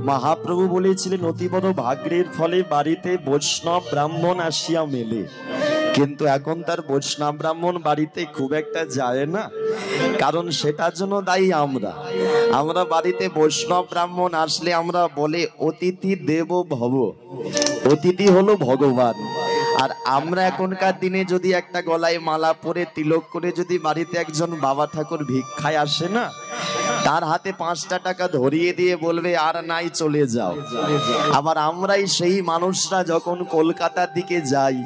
মহাপ্রভু বলেছিলেন অতি বড় ভাগ্যের ফলে বাড়িতে বৈষ্ণব ব্রাহ্মণ আসিয়া মেলে, কিন্তু এখন তার বৈষ্ণব ব্রাহ্মণ বাড়িতে খুব একটা যায় না, কারণ সেটার জন্য দায়ী আমরা বাড়িতে বৈষ্ণব ব্রাহ্মণ আসলে আমরা বলে অতিথি দেব ভব, অতিথি হলো ভগবান। আর আমরা এখনকার দিনে যদি একটা গলায় মালা পরে তিলক করে যদি বাড়িতে একজন বাবা ঠাকুর ভিক্ষায় আসে না, তার হাতে 5টা টাকা ধরিয়ে দিয়ে বলবে আর নাই চলে যাও। আবার আমরাই সেই মানুষরা যখন কলকাতার দিকে যাই,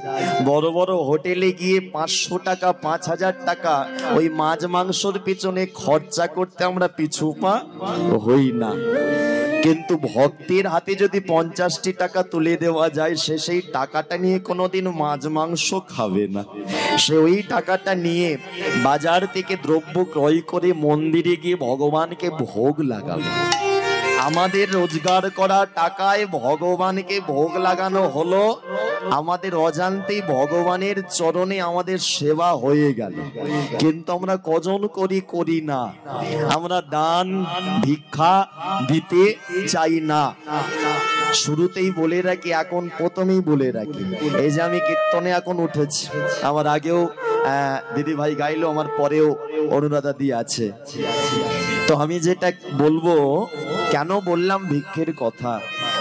বড় বড় হোটেলে গিয়ে 500 টাকা 5000 টাকা ওই মাছ মাংসর পিছনে খরচা করতে আমরা পিছু পা হই না, কিন্তু ভক্তের হাতে যদি 50টি টাকা তুলে দেওয়া যায়, সে সেই টাকাটা নিয়ে কোনোদিন মাছ মাংস খাবে না, সে ওই টাকাটা নিয়ে বাজার থেকে দ্রব্য ক্রয় করে মন্দিরে গিয়ে ভগবানকে ভোগ লাগাবে। আমাদের রোজগার করা টাকায় ভগবানকে ভোগ লাগানো হলো, আমাদের অজান্তেই ভগবানের চরণে আমাদের সেবা হয়ে গেল। কিন্তু আমরা কজন করি না, আমরা দান ভিক্ষা দিতে চাই না। শুরুতেই বলে রাখি, এখন প্রথমেই বলে রাখি, এই যে আমি কীর্তনে এখন উঠেছি, আমার আগেও দিদি ভাই গাইলো, আমার পরেও অনুরাধা দি আছে। তো আমি যেটা বলবো, কেন বললাম ভিক্ষের কথা,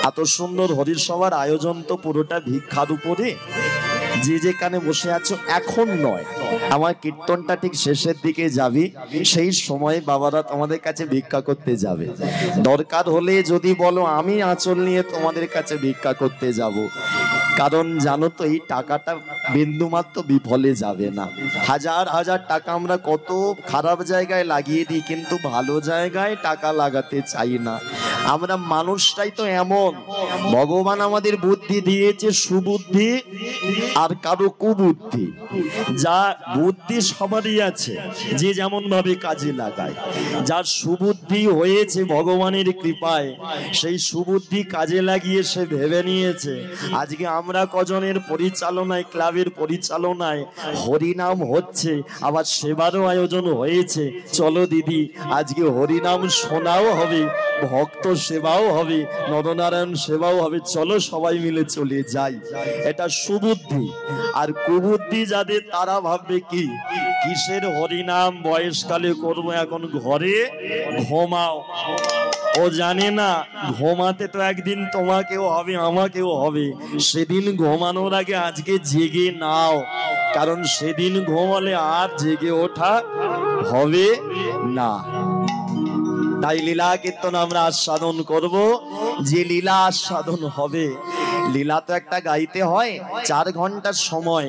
এত সুন্দর হরির সভার আয়োজন তো পুরোটা ভিক্ষার উপরে। যে যেখানে বসে আছো এখন নয়, আমার কীর্তনটা ঠিক শেষের দিকে যাবি, সেই সময় বাবারা তোমাদের কাছে ভিক্ষা করতে যাবে। দরকার হলে যদি বলো আমি আঁচল নিয়ে তোমাদের কাছে ভিক্ষা করতে যাব, কারণ জানো তো এই টাকাটা বিন্দুমাত্র বিফলে যাবে না। হাজার হাজার টাকা আমরা কত খারাপ জায়গায় লাগিয়ে দিই, কিন্তু ভালো জায়গায় টাকা লাগাতে চাই না। আমরা মানুষটাই তো এমন, ভগবান আমাদের বুদ্ধি দিয়েছে সুবুদ্ধি আর কারো কুবুদ্ধি। যা বুদ্ধি সবারই আছে, যে যেমন ভাবে কাজে লাগায়। যার সুবুদ্ধি হয়েছে ভগবানের কৃপায়, সেই সুবুদ্ধি কাজে লাগিয়ে সে ভেবে নিয়েছে আজকে আমরা কজনের পরিচালনায়, ক্লাবের পরিচালনায় হরিনাম হচ্ছে, আবার সেবারও আয়োজন হয়েছে, চলো দিদি আজকে হরিনাম শোনাও হবে, ভক্ত সেবাও হবে, নরনারায়ণ সেবাও হবে, চলো সবাই মিলে চলে যাই। এটা সুবুদ্ধি। আর কুবুদ্ধি যাদের, তারা ভাববে কি কিসের হরিনাম, বয়সকালে করব, এখন ঘরে ঘুমাও। ও জানে না ঘুমাতে তো একদিন তোমাকেও হবে আমাকেও হবে, সেদিন ঘুমানোর আগে আজকে জেগে নাও, কারণ সেদিন ঘুমালে আর জেগে ওঠা হবে না। তাই লীলা কীর্তন আমরা আস্বাদন করব। যে লীলা আস্বাদন হবে, লীলা তো একটা গাইতে হয় 4 ঘন্টার সময়,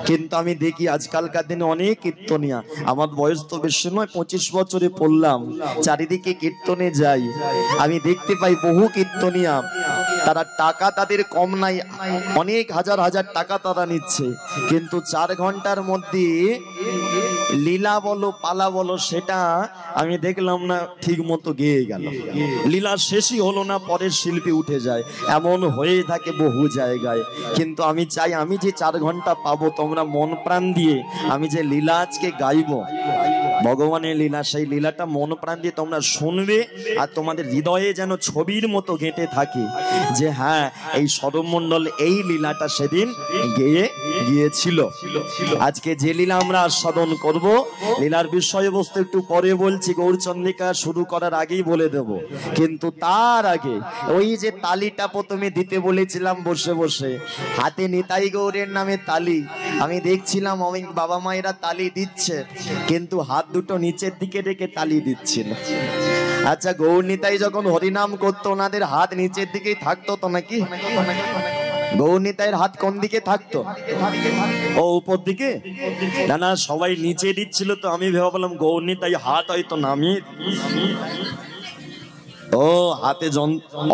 কিন্তু আমি দেখি আজকালকার দিনে অনেক কীর্তনিয়া, আমার বয়স তো বেশি নয়, 25 বছরে পড়লাম, চারিদিকে কীর্তনে যাই, আমি দেখতে পাই বহু কীর্তনিয়া, তারা টাকা তাদের কম নাই, অনেক হাজার হাজার টাকা তারা নিচ্ছে, কিন্তু 4 ঘন্টার মধ্যে লীলা বলো পালা বলো সেটা আমি দেখলাম না ঠিক মতো গেয়ে গেল, লীলা শেষই হলো না, পরের শিল্পী উঠে যায়, এমন হয়ে থাকে বহু জায়গায়। কিন্তু আমি চাই আমি যে 4 ঘন্টা পাবো, তোমরা মন প্রাণ দিয়ে আমি যে লীলা আজকে গাইবো, ভগবানের লীলা, সেই লীলাটা মন প্রাণ দিয়ে তোমরা শুনবে, আর তোমাদের হৃদয়ে যেন ছবির মতো গেঁথে থাকে যে হ্যাঁ এই সরমণ্ডল এই লীলাটা সেদিন গেয়ে গিয়েছিল। আজকে যে লীলা আমরা আস্বাদন করব, লীলার বিষয়বস্তু একটু পরে বলছি, গৌরচন্দ্রিকা শুরু করার আগেই বলে দেব, কিন্তু তার আগে ওই যে তালিটা প্রথমে দিতে বলেছিলাম, বসে বসে হাতে নিতাই গৌরের নামে তালি, আমি দেখছিলাম অনেক বাবা মায়েরা তালি দিচ্ছে, কিন্তু হাত দুটো নিচের দিকে রেখে তালি দিচ্ছিল। আচ্ছা, গৌর নিতাই যখন হরিনাম করতো ওনাদের হাত নিচের দিকেই থাকতো তো নাকি? গৌর নিতাইয়ের হাত কোন দিকে থাকতো? ও উপর দিকে? না না, সবাই নিচে দিচ্ছিল, তো আমি ভাবলাম গৌর নিতাই হাত হয়তো নামিয়ে। ও ও হাতে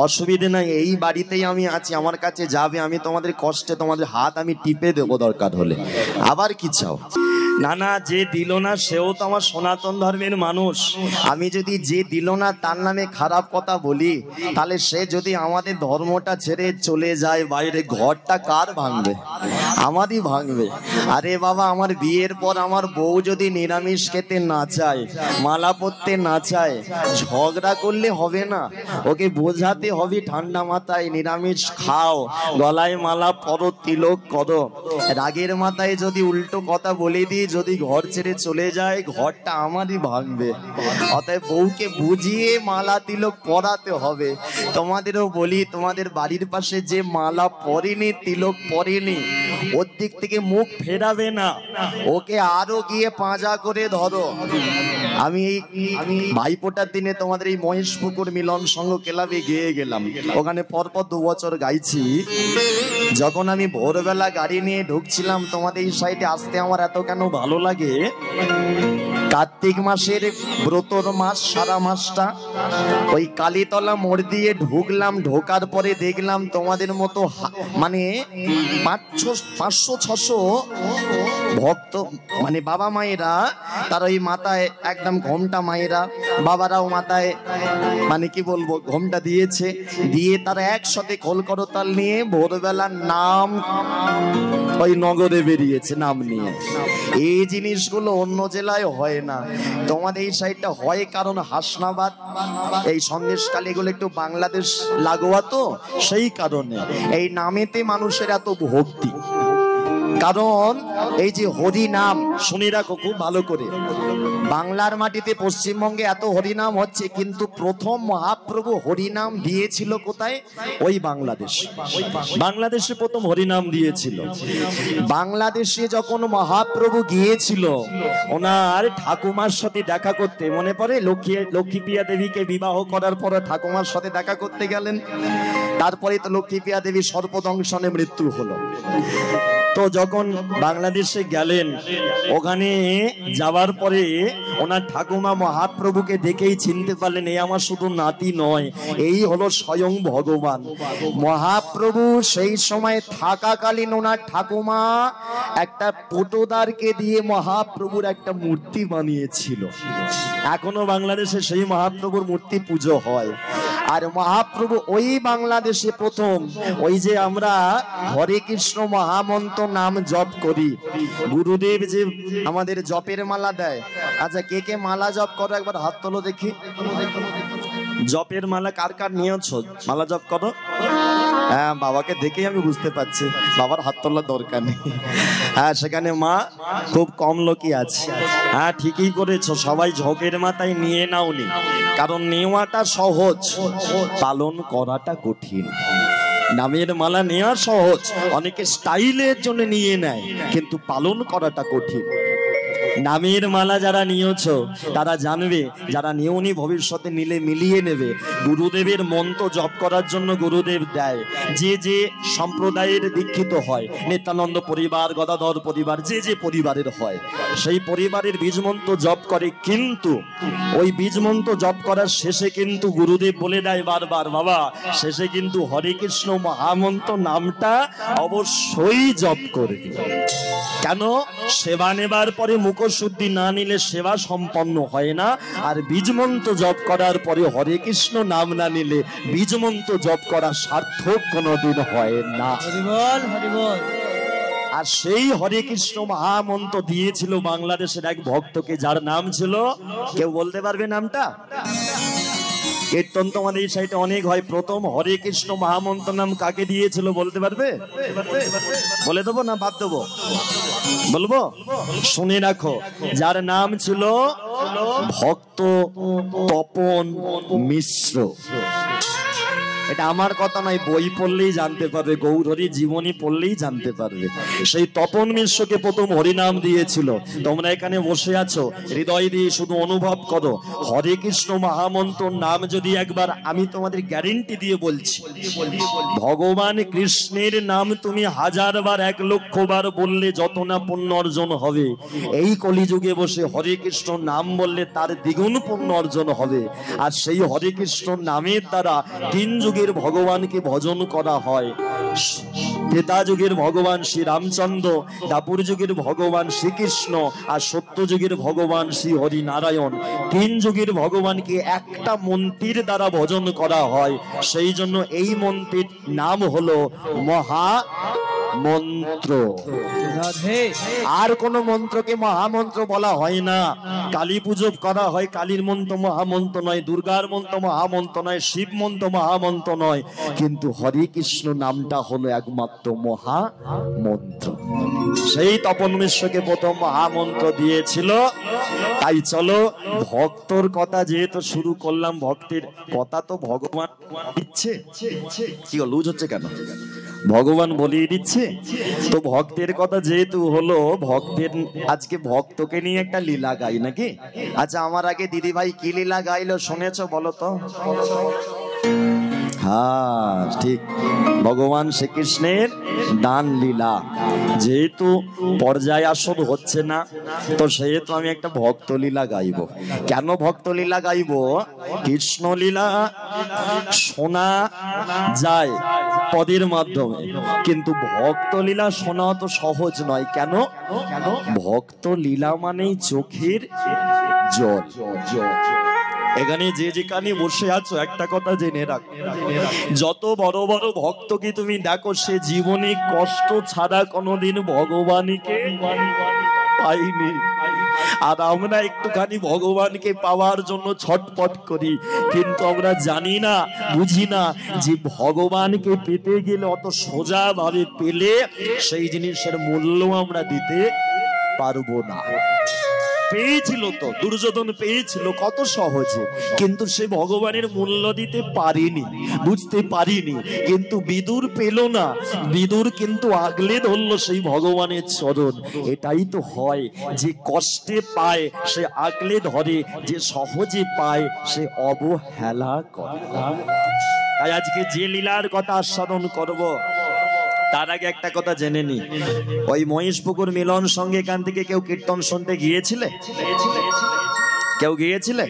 অসুবিধে নাই, এই বাড়িতেই আমি আছি, আমার কাছে যাবে, আমি তোমাদের কষ্টে তোমাদের হাত আমি টিপে দেবো দরকার হলে, আবার কি চাও? না না, যে দিল না সেও তো আমার সনাতন ধর্মের মানুষ। আমি যদি যে দিল না তার নামে খারাপ কথা বলি, তাহলে সে যদি আমাদের ধর্মটা ছেড়ে চলে যায় বাইরে, ঘরটা কার ভাঙবে? আমারই ভাঙবে। আরে বাবা, আমার বিয়ের পর আমার বউ যদি নিরামিষ খেতে না চায়, মালা পরতে না চায়, ঝগড়া করলে হবে না, ওকে বোঝাতে হবে ঠান্ডা মাথায় নিরামিষ খাও, গলায় মালা পরো, তিলক করো। রাগের মাথায় যদি উল্টো কথা বলে দিই, যদি ঘর ছেড়ে চলে যায়, ঘরটা আমারই ভাঙবে। অতএব বউকে বুঝিয়ে মালা তিলক পরাতে হবে। তোমাদেরও বলি, তোমাদের বাড়ির পাশে যে মালা পরেনি, তিলক পরেনি, ওর দিক থেকে মুখ ফেরাবে না, ওকে আরো গিয়ে পাঁজা করে ধরো। আমি ভাইফোঁটার দিনে তোমাদের এই মহেশপুকুর মিলন সংঘ ক্লাবে গিয়ে গেলাম, ওখানে পরপর 2 বছর গাইছি। যখন আমি ভোরবেলা গাড়ি নিয়ে ঢুকছিলাম তোমাদের এই সাইডে আসতে, আমার এত কেন ভালো লাগে, কার্তিক মাসের ব্রতর মাস, সারা মাসটা ওই কালীতলা মোড় দিয়ে ঢুকলাম। ঢোকার পরে দেখলাম তোমাদের মতো মানে 500-600 ভক্ত, মানে বাবা মায়েরা, তার ওই মাথায় একদম ঘোমটা, মায়েরা বাবারাও মাথায় মানে কি বলবো ঘোমটা দিয়েছে, দিয়ে তারা একসাথে খোল করতাল নিয়ে ভোরবেলা নাম ওই নগরে বেরিয়েছে নাম নিয়ে। এই জিনিসগুলো অন্য জেলায় হয় না, তোমাদের এই সাইডটা হয়, কারণ হাসনাবাদ এই সন্দেশখালী এগুলো একটু বাংলাদেশ লাগোয়া তো, সেই কারণে এই নামেতে মানুষের এত ভক্তি। কারণ এই যে হরি নাম, শুনে রাখো খুব ভালো করে, বাংলার মাটিতে পশ্চিমবঙ্গে এত হরিনাম হচ্ছে, কিন্তু প্রথম মহাপ্রভু হরিনাম দিয়েছিল কোথায়? ওই বাংলাদেশ। বাংলাদেশে প্রথম হরিনাম দিয়েছিল। বাংলাদেশে যখন মহাপ্রভু গিয়েছিল ওনার ঠাকুমার সাথে দেখা করতে, মনে পড়ে লক্ষ্মীপ্রিয়া দেবীকে বিবাহ করার পরে ঠাকুমার সাথে দেখা করতে গেলেন, তারপরে তো লক্ষ্মীপ্রিয়া দেবী সর্পদংশনে মৃত্যু হলো। তো যখন বাংলাদেশে গেলেন, ওখানে যাওয়ার পরে ওনার ঠাকুমা মহাপ্রভুকে দেখেই চিনতে পারলেন, এই আমার শুধু নাতি নয়, এই হলো স্বয়ং ভগবান। মহাপ্রভু সেই সময় থাকাকালীন ওনার ঠাকুমা একটা পটোদারকে দিয়ে মহাপ্রভুর একটা মূর্তি বানিয়েছিল। এখনো বাংলাদেশে সেই মহাপ্রভুর মূর্তি পুজো হয়। আর মহাপ্রভু ওই বাংলাদেশে প্রথম, ওই যে আমরা হরে কৃষ্ণ মহামন্ত্র নাম জপ করি, গুরুদেব যে আমাদের জপের মালা দেয়। আচ্ছা, কে কে মালা জপ করো একবার হাত তোলো দেখি। জপের মালা কার কার নিয়েছো? মালা জপ করো? হ্যাঁ, বাবাকে দেখেই আমি বুঝতে পারছি বাবার হাত তোলার দরকার নেই। হ্যাঁ, সেখানে মা খুব কম লোকই আছে। হ্যাঁ, ঠিকই করেছো, সবাই ঝোঁকের মাথায় নিয়ে নাওনি, কারণ নেওয়াটা সহজ, পালন করাটা কঠিন। নামের মালা নেওয়া সহজ, অনেকে স্টাইলের জন্য নিয়ে নেয়, কিন্তু পালন করাটা কঠিন। নামের মালা যারা নিয়েছো তারা জানবে, যারা নিয়নি ভবিষ্যতে নিলে মিলিয়ে নেবে। গুরুদেবের মন্ত্র জপ করার জন্য গুরুদেব দেয়, যে যে সম্প্রদায়ের দীক্ষিত হয়, নিত্যানন্দ পরিবার, গদাধর পরিবার, যে যে পরিবারের হয়, সেই পরিবারের বীজ মন্ত্র জপ করে। কিন্তু ওই বীজ মন্ত্র জপ করার শেষে কিন্তু গুরুদেব বলে দেয় বারবার, বাবা শেষে কিন্তু হরে কৃষ্ণ মহামন্ত্র নামটা অবশ্যই জপ করবে। কেন? সেবা নেবার পরে মুখশুদ্ধি না নিলে সেবা সম্পন্ন হয় না, আর বীজমন্ত্র জপ করার পরে হরে কৃষ্ণ নাম না নিলে বীজমন্ত্র জপ করা সার্থক কোনোদিন হয় না। হরিবল হরিবল। আর সেই হরে কৃষ্ণ মহামন্ত্র দিয়েছিল বাংলাদেশের এক ভক্তকে, যার নাম ছিল, কেউ বলতে পারবে নামটা? কীর্তন তোমাদের এই সাইডে অনেক হয়, প্রথম হরে কৃষ্ণ মহামন্ত্র নাম কাকে দিয়েছিল বলতে পারবে? বলে দেবো না বাদ দেবো? বলবো, শুনে রাখো, যার নাম ছিল ভক্ত তপন মিশ্র। এটা আমার কথা নয়, বই পড়লেই জানতে পারবে, গৌরহরি জীবনী পড়লেই জানতে পারবে। সেই তপন মিশ্রকে প্রথম হরিনাম দিয়েছিল। তোমরা এখানে বসে আছো, হৃদয় দিয়ে শুধু অনুভব করো, হরে কৃষ্ণ মহামন্ত্র নাম যদি একবার, আমি তোমাদের গ্যারেন্টি দিয়ে বলছি, ভগবান কৃষ্ণের নাম তুমি 1000 বার 1 লক্ষ বার বললে যত না পুণ্য অর্জন হবে, এই কলিযুগে বসে হরে কৃষ্ণ নাম বললে তার দ্বিগুণ পুণ্য অর্জন হবে। আর সেই হরে কৃষ্ণ নামের দ্বারা 3 যুগের ভগবানকে ভজন করা হয়। ত্রেতা যুগের ভগবান শ্রী রামচন্দ্র, দ্বাপর যুগের ভগবান শ্রীকৃষ্ণ, আর সত্য যুগের ভগবান শ্রী হরি নারায়ণ। 3 যুগের ভগবানকে একটা মন্ত্রের দ্বারা ভজন করা হয়। সেই জন্য এই মন্ত্রের নাম হলো মহা মন্ত্র। আর কোন মন্ত্রকে মহামন্ত্র বলা হয় না। কালী পুজো করা হয়, কালীর মন্ত্র মহামন্ত্র নয়, দুর্গার মন্ত্র মহামন্ত্র নয়, শিব মন্ত্র মহামন্ত্র নয়, কিন্তু হরে কৃষ্ণ নামটা হলো একমাত্র মহামন্ত্র। সেই তপন মিশ্রকে প্রথম মহামন্ত্র দিয়েছিল। তাই চলো ভক্তর কথা যেহেতু শুরু করলাম, ভক্তের কথা তো ভগবান দিচ্ছে, কি লুজ হচ্ছে কেন? ভগবান বলিয়ে দিচ্ছে তো, ভক্তের কথা যেহেতু হলো, ভক্তের আজকে ভক্তকে নিয়ে একটা লীলা গাই নাকি? আচ্ছা, আমার আগে দিদি ভাই কি লীলা গাইলো শুনেছো বলো তো? হ্যাঁ ঠিক, ভগবান শ্রীকৃষ্ণের দান লীলা। যেহেতু পর্যায় আসর হচ্ছে না, তো সেহেতু আমি একটা ভক্ত লীলা গাইব। কেন ভক্ত লীলা গাইব? কৃষ্ণ লীলা শোনা যায় পদের মাধ্যমে, কিন্তু ভক্ত লীলা শোনা তো সহজ নয়। কেন? ভক্ত লীলা মানেই চোখের জল। এখানে যে যেখানে বসে আছো একটা কথা জেনে রাখ, যত বড় বড় ভক্তকে তুমি দেখো, সে জীবনে কষ্ট ছাড়া কোনোদিন ভগবানকে পাইনি। আর আমরা একটুখানি ভগবানকে পাওয়ার জন্য ছটপট করি, কিন্তু আমরা জানি না, বুঝি না যে ভগবানকে পেতে গেলে অত সোজা ভাবে পেলে সেই জিনিসের মূল্য আমরা দিতে পারবো না। পেয়েছিল তো, দুর্যোধন পেয়েছিল কত সহজে, কিন্তু সে ভগবানের মূল্য দিতে পারেনি, বুঝতে পারিনি। কিন্তু বিদুর পেল না, বিদুর কিন্তু আগলে ধরলো সেই ভগবানের চরণ। এটাই তো হয়, যে কষ্টে পায় সে আগলে ধরে, যে সহজে পায় সে অবহেলা করে। তাই আজকে যে লীলার কথা আস্বাদন করব, তার আগে একটা কথা জেনে নি। ওই মহিষপুকুর মিলন সঙ্গে এখান থেকে কেউ কীর্তন শুনতে গিয়েছিলে? কেউ গিয়েছিলে?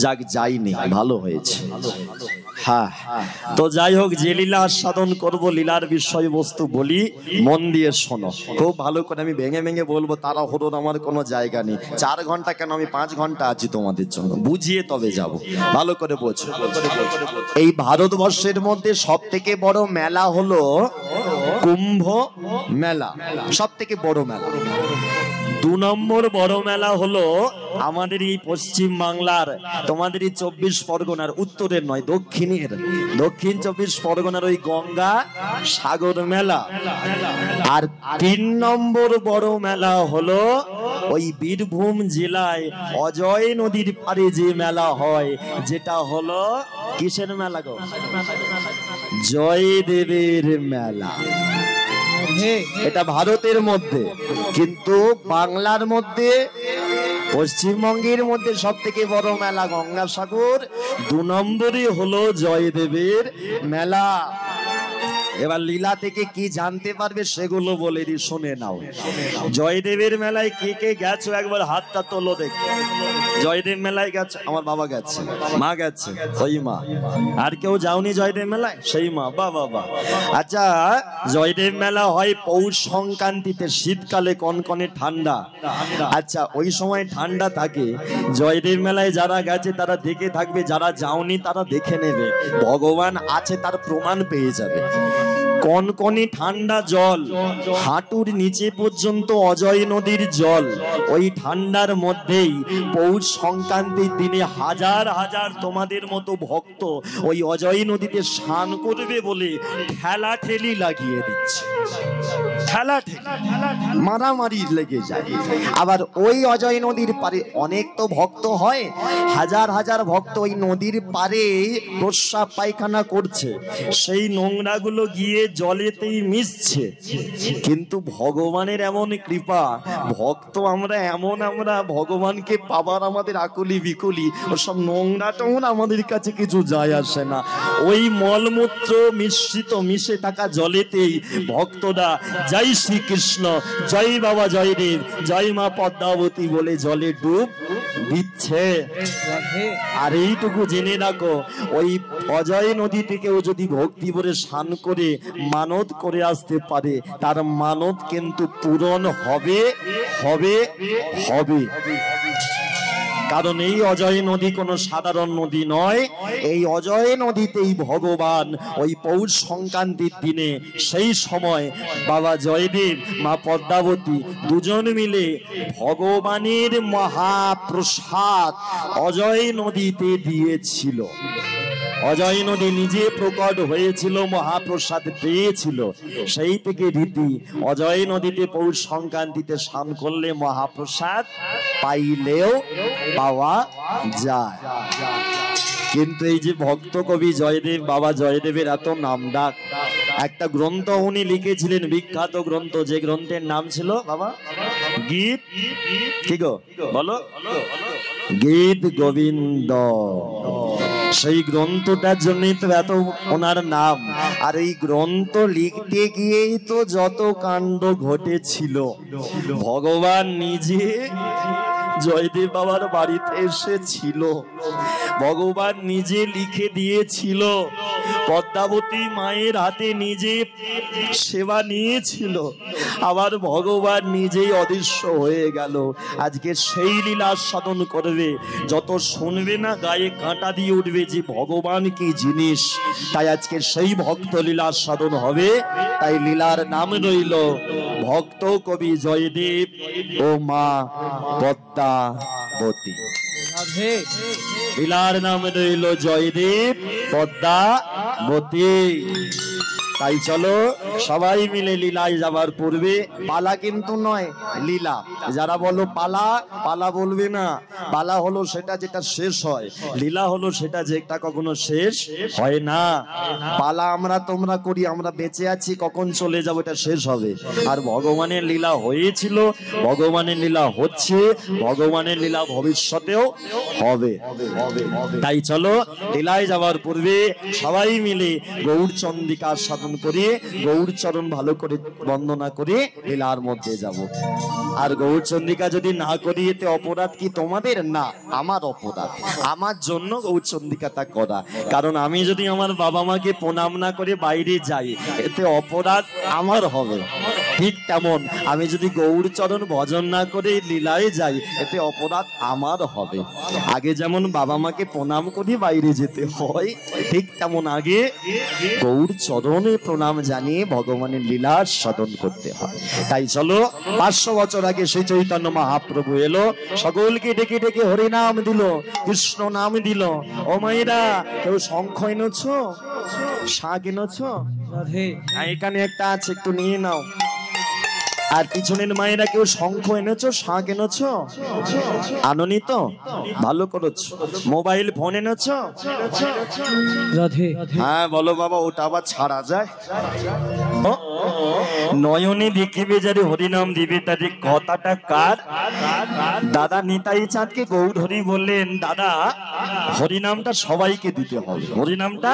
যাক, যাইনি, ভালো হয়েছে। হ্যাঁ, তো যাই হোক, যে লীলা আস্বাদন করবো, লীলার বিষয়বস্তু বলি, মন দিয়ে শোনো খুব ভালো করে। আমি ভেঙে ভেঙে বলবো, তারা হরোর আমার কোনো জায়গা নেই। 4 ঘন্টা কেন, আমি 5 ঘন্টা আছি তোমাদের জন্য, বুঝিয়ে তবে যাব, ভালো করে বোঝো। এই ভারতবর্ষের মধ্যে সব থেকে বড় মেলা হলো কুম্ভ মেলা, সব থেকে বড় মেলা। 2 নম্বর বড় মেলা হলো আমাদের এই পশ্চিম বাংলার, তোমাদের এই 24 পরগনার, উত্তরের নয় দক্ষিণের, দক্ষিণ 24 পরগনার ওই গঙ্গা সাগর মেলা। আর 3 নম্বর বড় মেলা হলো ওই বীরভূম জেলায় অজয় নদীর পাড়ে যে মেলা হয়, যেটা হলো কিসের মেলা গো? জয়দেবের মেলা। এটা ভারতের মধ্যে, কিন্তু বাংলার মধ্যে, পশ্চিমবঙ্গের মধ্যে সব থেকে বড় মেলা গঙ্গাসাগর। 2 নম্বরে হলো জয়দেবের মেলা। এবার লীলা থেকে কি জানতে পারবে সেগুলো বলে দি, শুনে নাও। জয়দেবের মেলায় কে কে গেছো একবার হাতটা তোলো দেখো। জয়দেব মেলায় গেছো? আমার বাবা গেছে, মা গেছে, ওই মা। আর কেউ যাওনি জয়দেব মেলায়? সেই মা, বাবা বাবা। আচ্ছা, জয়দেব মেলা হয় পৌষ সংক্রান্তিতে, শীতকালে কনকনে ঠান্ডা। আচ্ছা, ওই সময় ঠান্ডা থাকে। জয়দেব মেলায় যারা গেছে তারা দেখে থাকবে, যারা যাওনি তারা দেখে নেবে, ভগবান আছে তার প্রমাণ পেয়ে যাবে। কনকনে ঠান্ডা জল, হাঁটুর নিচে পর্যন্ত অজয় নদীর জল। ওই ঠান্ডার মধ্যেই পৌষ সংক্রান্তির দিনে হাজার হাজার তোমাদের মতো ভক্ত ওই অজয় নদীতে স্নান করবে বলে ঠেলা ঠেলি লাগিয়ে দিচ্ছে, ঠেলা ঠেলি মারামারি লেগে যায়। আবার ওই অজয় নদীর পারে অনেক তো ভক্ত হয়, হাজার হাজার ভক্ত ওই নদীর পারে প্রস্রাব পায়খানা করছে, সেই নোংরাগুলো গিয়ে জলেতেই মিশছে। কিন্তু ভগবানের এমন কৃপা, ভক্ত আমরা এমন, আমরা ভগবানকে পাবার আমাদের আকুলি বিকুলি, ওসব নোংরা টোংরা আমাদের কাছে কিছু যায় আসে না। ওই মলমূত্র মিশ্রিত মিশে থাকা জলেতেই ভক্তরা জয় শ্রীকৃষ্ণ, জয় বাবা জয়দেব, জয় মা পদ্মাবতী বলে জলে ডুব দিচ্ছে। আর এইটুকু জেনে রাখো, ওই অজয় নদী থেকেও যদি ভক্তি ভরে স্নান করে মানত করে আসতে পারে, তার মানত কিন্তু পূরণ হবে হবে হবে। কারণ এই অজয় নদী কোনো সাধারণ নদী নয়। এই অজয় নদীতেই ভগবান ওই পৌষ সংক্রান্তির দিনে সেই সময় বাবা জয়দেব মা পদ্মাবতী দুজন মিলে ভগবানের মহাপ্রসাদ অজয় নদীতে দিয়েছিল। অজয় নদী নিজে প্রকট হয়েছিল, মহাপ্রসাদ পেয়েছিল। সেই থেকে রীতি অজয় নদীতে পৌষ সংক্রান্তিতে স্নান করলে মহাপ্রসাদ পাইলেও পাওয়া যায়। কিন্তু এই যে ভক্ত কবি জয়দেব, বাবা জয়দেবের এত নাম ডাক, একটা গ্রন্থ উনি লিখেছিলেন, বিখ্যাত গ্রন্থ, যে গ্রন্থের নাম ছিল বাবা গীত, কি গো বলো, গীত গোবিন্দ। সেই গ্রন্থটার জন্যই তো এত ওনার নাম। আর এই গ্রন্থ লিখতে গিয়েই তো যত কাণ্ড ঘটেছিল। ভগবান নিজে জয়দেব বাবার বাড়িতে এসেছিল, ভগবান নিজে লিখে দিয়েছিল, পদ্মাবতী মায়ের হাতে নিজে সেবা নিয়েছিল, আবার ভগবান নিজেই অদৃশ্য হয়ে গেল। আজকে সেই লীলা সাধন করবে, যত শুনবে না গায়ে কাঁটা দিয়ে উঠবে যে ভগবান কি জিনিস। তাই আজকে সেই ভক্ত লীলা সাধন হবে। তাই লীলার নাম রইল ভক্ত কবি জয়দেব ও মা পদ্মাবতী। লীলার নাম রইল জয়দেব পদ্মাবতী। তাই চলো সবাই মিলে লীলায় যাবার পূর্বে, পালা কিন্তু নয়, লীলা। যারা বলো পালা, পালা বলবে না। পালা হলো সেটা যেটা শেষ হয়, লীলা হলো সেটা যেটা কখনো শেষ হয় না। পালা আমরা তোমরা করি, আমরা বেঁচে আছি, কখন চলে যাবো এটা শেষ হবে। আর ভগবানের লীলা হয়েছিল, ভগবানের লীলা হচ্ছে, ভগবানের লীলা ভবিষ্যতেও হবে। তাই চলো লীলায় যাওয়ার পূর্বে সবাই মিলে গৌরচন্দ্রিকার সাধন করে, গৌরচরণ ভালো করে বন্দনা করে লীলার মধ্যে যাব। আর গৌরচন্দ্রিকা যদি না করি এতে অপরাধ কি তোমাদের? না, আমার অপরাধ, আমার জন্য গৌরচন্দ্রিকাটা করা। কারণ আমি যদি আমার বাবা মাকে প্রণাম না করে বাইরে যাই, এতে অপরাধ আমার হবে। ঠিক তেমন আমি যদি গৌরচরণ ভজন না করে লীলায় যাই, এতে অপরাধ আমার হবে। আগে যেমন বাবা মাকে প্রণাম করে বাইরে যেতে হয়, ঠিক তেমন আগে গৌরচরণে প্রণাম জানিয়ে ভগবানের লীলা সাধন করতে হয়। তাই চলো 500 বছর আগে সেই চৈতন্য মহাপ্রভু এলো, সকলকে ডেকে ডেকে হরি নাম দিল, কৃষ্ণ নাম দিল। ও মায়েরা, কেউ শঙ্খ এনেছো, শাঁখ এনেছো? এখানে একটা আছে, একটু নিয়ে নাও। আর পিছনের মায়েরা কেউ শঙ্খ এনেছো, শাঁখ এনেছো? আনোনি তো? ভালো করেছো। মোবাইল ফোন এনেছো? হ্যাঁ বলো বাবা, ওটা আবার ছাড়া যায়? নয়নে দেখিবে যারে হরিনাম দিবে, তাদের কথাটা কার? দাদা নিতাই চাঁদকে গৌর হরি বললেন, দাদা হরিনামটা সবাইকে দিতে হবে, হরিনামটা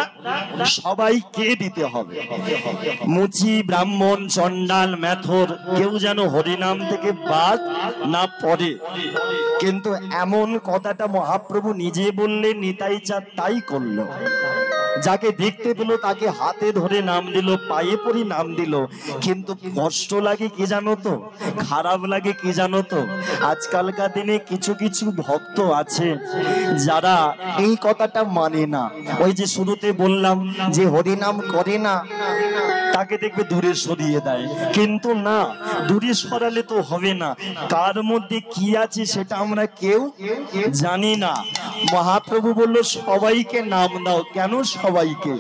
সবাইকে দিতে হবে। মুচি, ব্রাহ্মণ, চন্ডাল, মেথর কেউ যেন হরিনাম থেকে বাদ না পড়ে। কিন্তু এমন কথাটা মহাপ্রভু নিজে বললেন, নিতাই চাঁদ তাই করলো। যাকে দেখতে পেল তাকে হাতে ধরে নাম দিল, পায়ে পড়ি নাম দিল। কিন্তু কষ্ট লাগে কি জানো তো, খারাপ লাগে কি জানো তো, আজকালকার দিনে কিছু কিছু ভক্ত আছে যারা এই কথাটা মানে না। ওই যে শুরুতে বললাম যে হরিনাম করে না, তাকে দেখবে দূরে সরিয়ে দেয়। কিন্তু না, দূরে সরালে তো হবে না, কার মধ্যে কি আছে সেটা আমরা কেউ জানি না। মহাপ্রভু বলল সবাইকে নাম দাও। কেন সবাইকে?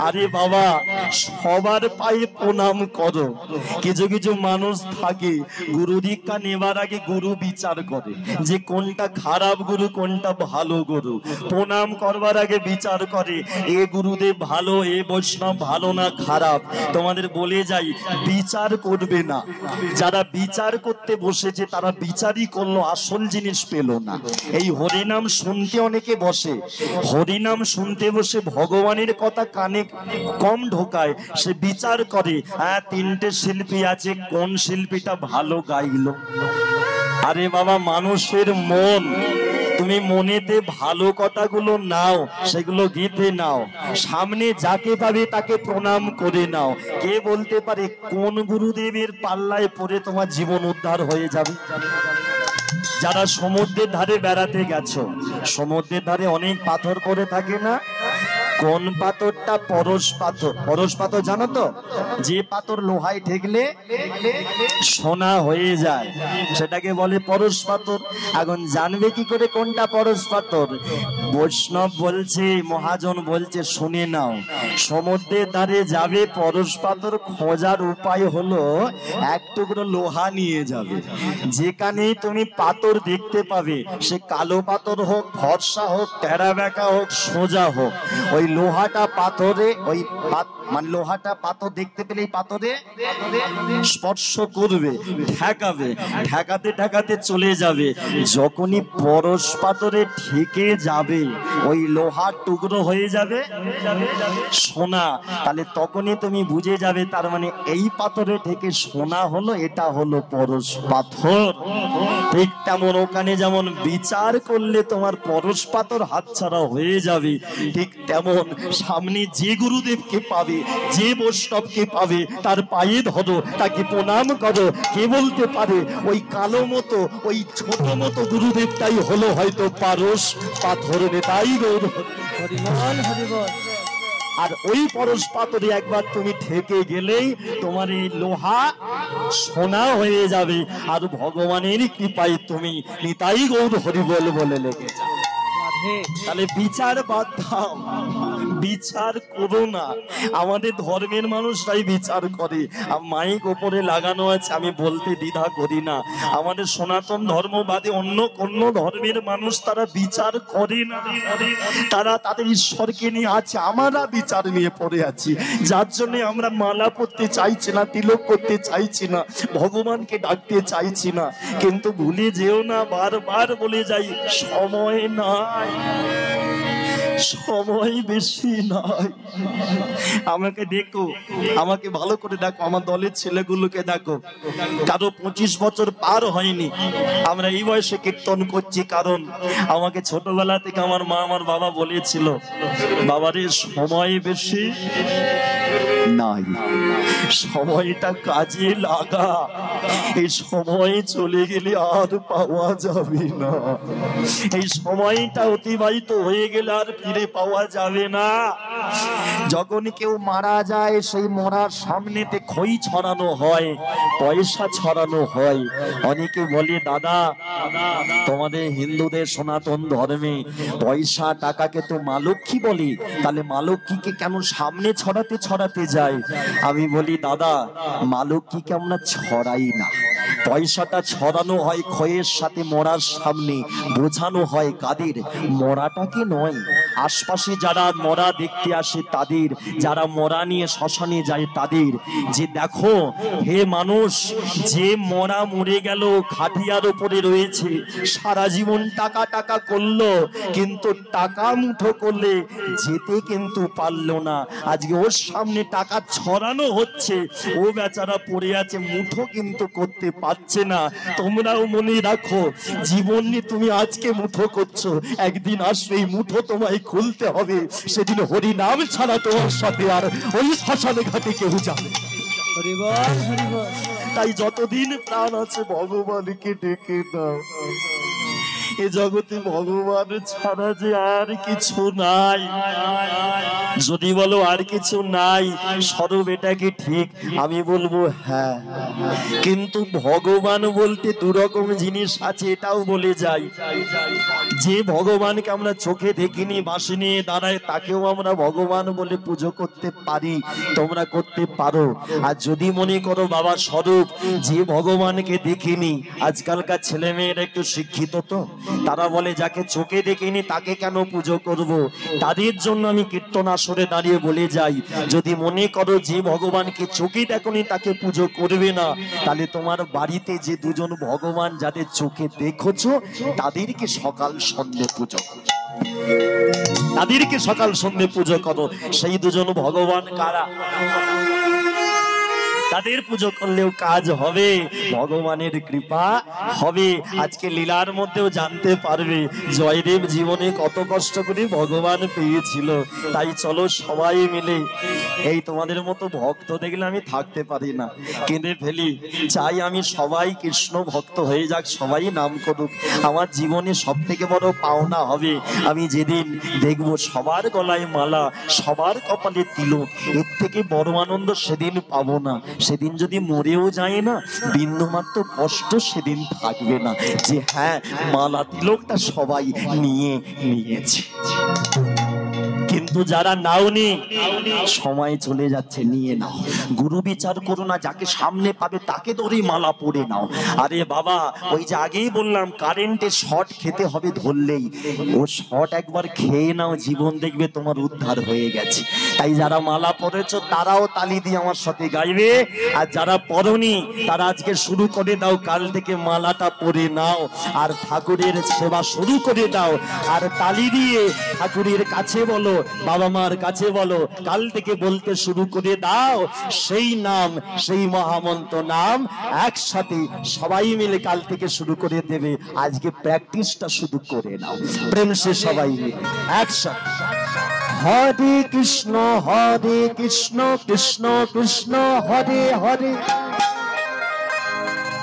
আরে বাবা, সবার পায়ে প্রণাম করো। কিছু কিছু মানুষ থাকে গুরু দীক্ষা নেবার আগে গুরু বিচার করে যে কোনটা খারাপ গুরু কোনটা ভালো গুরু। প্রণাম করবার আগে বিচার করে এ গুরুদেব ভালো, এ বৈষ্ণব ভালো না খারাপ। তোমাদের বলে যাই, বিচার করবে না। যারা বিচার করতে বসেছে তারা বিচারই করলো, আসল জিনিস পেল না। এই হরিনাম শুনতে অনেকে বসে, হরিনাম শুনতে বসে ভগবানের কথা কানে কম ঢোকায়, সে বিচার করে হ্যাঁ 3টে শিল্পী আছে, কোন শিল্পীটা ভালো গাইলো। আরে বাবা, মানুষের মন, তুমি মনেতে ভালো কথাগুলো নাও, সেগুলো গীতে নাও, সামনে যাকে পাবে তাকে প্রণাম করে নাও। কে বলতে পারে কোন গুরুদেবের পাল্লায় পড়ে তোমার জীবন উদ্ধার হয়ে যাবে? যারা সমুদ্রের ধারে বেড়াতে গেছো, সমুদ্রের ধারে অনেক পাথর পড়ে থাকে না? কোন পাথরটা? পরশ পাথর। পরশ পাথর জানো তো? যে পাথর লোহায় ঠেকলে সোনা হয়ে যায়, সেটাকে বলে পরশ পাথর। এখন জানবে কি করে কোনটা পরশ পাথর? বৈষ্ণব বলছে, মহাজন বলছে, শুনে নাও, সমুদ্রের ধারে যাবে, পরশ পাথর খোঁজার উপায় হলো এক টুকরো লোহা নিয়ে যাবে। যেখানেই তুমি পাথর দেখতে পাবে, সে কালো পাথর হোক, ফর্সা হোক, টেরা বেঁকা হোক, সোজা হোক, ওই লোহাটা পাথরে, ওই মানে লোহাটা পাথর দেখতে পেলেই পাথরে স্পর্শ করবে, ঠেকাবে, ঠেকাতে ঠেকাতে চলে যাবে। যখনই পরশ পাথরে ঠেকে যাবে, ওই লোহার টুকরো হয়ে যাবে সোনা। তাহলে তখনই তুমি বুঝে যাবে তার মানে এই পাথরে ঠেকে সোনা হলো, এটা হলো পরশ পাথর। ঠিক তেমন ওখানে যেমন বিচার করলে তোমার পরশ পাথর হাতছাড়া হয়ে যাবে, ঠিক তেমন সামনে যে গুরুদেবকে পাবে, যে বৈষ্ণবকে পাবে, তার পায়ে ধরো, তাকে প্রণাম করো। কে বলতে পারে ওই কালো মতো, ওই ছোট মতো গুরুদেবটাই হলো হয়তো পরশ পাথর। নেতাই গৌর হরিবল হরিবল। আর ওই পরশ পাথরে একবার তুমি ঠেকে গেলেই তোমার এই লোহা সোনা হয়ে যাবে, আর ভগবানের কৃপায় তুমি নিতাই গৌর হরিবল বলে লেগে যাবে। তাহলে বিচার বাদ দাও, বিচার করো না। আমাদের ধর্মের মানুষরাই বিচার করে। মাইক ওপরে লাগানো আছে, আমি বলতে দ্বিধা করি না। আমাদের সনাতন ধর্মবাদী অন্য কোন ধর্মের মানুষ তারা বিচার করে না, তারা তাদের ঈশ্বরকে নিয়ে আছে, আমরা বিচার নিয়ে পড়ে আছি। যার জন্য আমরা মালা পড়তে চাইছি না, তিলক করতে চাইছি না, ভগবানকে ডাকতে চাইছি না। কিন্তু ভুলে যেও না, বারবার বলে যাই, সময় নাই, সময় বেশি নয়। আমাকে দেখো, আমাকে ভালো করে দেখো, আমার দলের ছেলেগুলোকে দেখো, কারো 25 বছর পার হয়নি, আমরা এই বয়সে কীর্তন করছি। কারণ আমাকে ছোটবেলা থেকে আমার মা আমার বাবা বলেছিল, বাবারে সময় বেশি নাই, সময়টা কাজে লাগা, এই সময় চলে গেলে আর পাওয়া যাবে না, এই সময়টা অতিবাহিত হয়ে গেলে আর ফিরে পাওয়া যাবে না। যখন কেউ মারা যায়, সেই মরার সামনেতে খই ছড়ানো হয়, পয়সা ছড়ানো হয়। অনেকে বলে, দাদা তোমাদের হিন্দুদের সনাতন ধর্মে পয়সা টাকাকে তো মা লক্ষ্মী বলি, তাহলে মা লক্ষ্মীকে কেন সামনে ছড়াতে ছড়াতে যায়? আমি বলি, দাদা মা লক্ষ্মীকে আমরা ছড়াই না, পয়সাটা ছড়ানো হয় খয়ের সাথে মরার সামনে, বোঝানো হয় কাদের? মরাটাকে নয়, আশপাশে যারা মরা দেখতে আসে তাদের, যারা মরা নিয়ে শ্মশানে যায় তাদের, যে দেখো হে মানুষ, যে মরা মরে গেল খাটিয়ার উপরে রয়েছে, সারা জীবন টাকা টাকা করলো, কিন্তু টাকা মুঠো করলে যেতে কিন্তু পারলো না। আজকে ওর সামনে টাকা ছড়ানো হচ্ছে, ও বেচারা পড়ে আছে, মুঠো কিন্তু করতে পারছে না। তোমরাও মনে রাখো, জীবন নিয়ে তুমি আজকে মুঠো করছো, একদিন আসবে এই মুঠো তোমায় খুলতে হবে। সেদিন হরি নাম ছাড়া তোমার সাথে আর ওই শ্মশানে ঘাটে কেউ যাবে। তাই যতদিন প্রাণ আছে ভগবানকে ডেকে দাও। এ জগতে ভগবান ছাড়া যে আর কিছু নাই। যদি বলো আর কিছু নাই, স্বরূপ এটা কি ঠিক? আমি বলবো হ্যাঁ, কিন্তু ভগবান বলতে দুরকম জিনিস আছে, এটাও বলে যাই। যে ভগবানকে আমরা চোখে দেখিনি, বাঁশি নিয়ে দাঁড়ায়, তাকেও আমরা ভগবান বলে পুজো করতে পারি, তোমরা করতে পারো। আর যদি মনে করো বাবা স্বরূপ যে ভগবানকে দেখিনি, আজকালকার ছেলে মেয়েরা একটু শিক্ষিত তো, তারা বলে যাকে চোখে দেখিনি তাকে কেন পুজো করব। তাদের জন্য আমি কীর্তন আসরে দাঁড়িয়ে বলে যাই, যদি মনে করো যে ভগবানকে চোখে দেখনি তাকে পুজো করবে না, তাহলে তোমার বাড়িতে যে দুজন ভগবান যাদের চোখে দেখছো তাদেরকে সকাল সন্ধ্যে পুজো করো, তাদেরকে সকাল সন্ধ্যে পুজো করো। সেই দুজন ভগবান কারা? তাদের পুজো করলেও কাজ হবে, ভগবানের কৃপা হবে। আজকে লীলার মধ্যেও জানতে পারবে জয়দেব জীবনে কত কষ্ট করে ভগবান পেয়েছিল। তাই চলো সবাই মিলে, এই তোমাদের মতো ভক্ত দেখলে আমি থাকতে পারি না, কেঁদে ফেলি। চাই আমি সবাই কৃষ্ণ ভক্ত হয়ে যাক, সবাই নাম করুক। আমার জীবনে সব থেকে বড় পাওনা হবে আমি যেদিন দেখবো সবার গলায় মালা, সবার কপালে তিলক। এর থেকে বড় আনন্দ সেদিন পাবো না। সেদিন যদি মরেও যায় না, বিন্দুমাত্র কষ্ট সেদিন থাকবে না, যে হ্যাঁ মালা তিলকটা সবাই নিয়ে নিয়েছে। কিন্তু যারা নাওনি, সময় চলে যাচ্ছে, নিয়ে নাও। গুরু বিচার করো না, যাকে সামনে পাবে তাকে ধরে মালা পরে নাও। আরে বাবা, ওই যে আগেই বললাম কারেন্টে শর্ট খেতে হবে ধরলেই, ও শর্ট একবার খেয়ে নাও, জীবন দেখবে তোমার উদ্ধার হয়ে গেছে। তাই যারা মালা পরেছো তারাও তালি দিয়ে আমার সাথে গাইবে, আর যারা পরনি তারা আজকে শুরু করে দাও, কাল থেকে মালাটা পরে নাও আর ঠাকুরের সেবা শুরু করে দাও। আর তালি দিয়ে ঠাকুরের কাছে বলো, বাবা মার কাছে বলো, কাল থেকে বলতে শুরু করে দাও সেই নাম, সেই মহামন্ত্র নাম একসাথে সবাই মিলে কাল থেকে শুরু করে দেবে। আজকে প্র্যাকটিসটা শুধু করে নাও, প্রেম সে সবাই মিলে একসাথে। হরে কৃষ্ণ কৃষ্ণ কৃষ্ণ হরে হরে,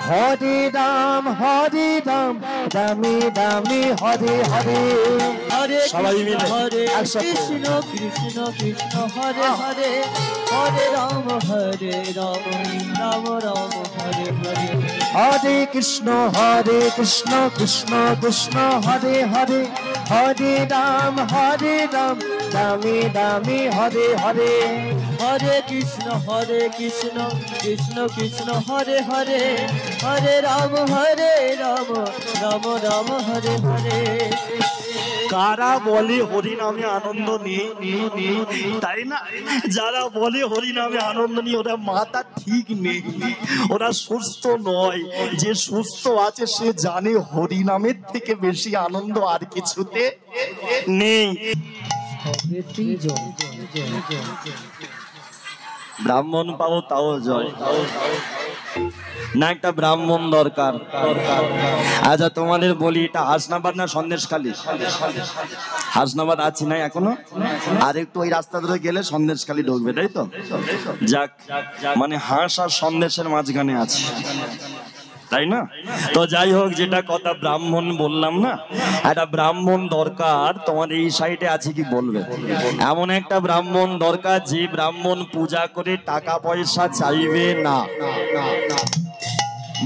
হরে রাম রামে রামে হরে হরে। সবাই মিলে হরে কৃষ্ণ কৃষ্ণ কৃষ্ণ হরে হরে, হরে রাম রাম রাম হরে হরে। হরে কৃষ্ণ কৃষ্ণ কৃষ্ণ হরে হরে, হরে রাম রামে রামে হরে হরে। হরে কৃষ্ণ কৃষ্ণ কৃষ্ণ হরে হরে, হরে রাম রাম রাম হরে হরে। কারা বলে হরি নামে আনন্দ নেই, তাই না? যারা বলে হরি নামে আনন্দ নেই ওরা মাথা ঠিক নেই, ওরা সুস্থ নয়। যে সুস্থ আছে সে জানে হরি নামের থেকে বেশি আনন্দ আর কিছুতে নেই। ব্রাহ্মণ পাবো তাও জয় না, একটা ব্রাহ্মণ দরকার। আচ্ছা তোমাদের বলি, এটা হাসনাবাদ না সন্দেশখালী? হাসনাবাদ আছে না এখনো? আর একটু ওই রাস্তা ধরে গেলে সন্দেশখালী ঢুকবে, তাই তো? যাক, মানে হাঁস আর সন্দেশের মাঝখানে আছে, তাই না? তো যাই হোক, যেটা কথা ব্রাহ্মণ বললাম না, একটা ব্রাহ্মণ দরকার। তোমার এই সাইডে আছে কি বলবে? এমন একটা ব্রাহ্মণ দরকার যে ব্রাহ্মণ পূজা করে টাকা পয়সা চাইবে না।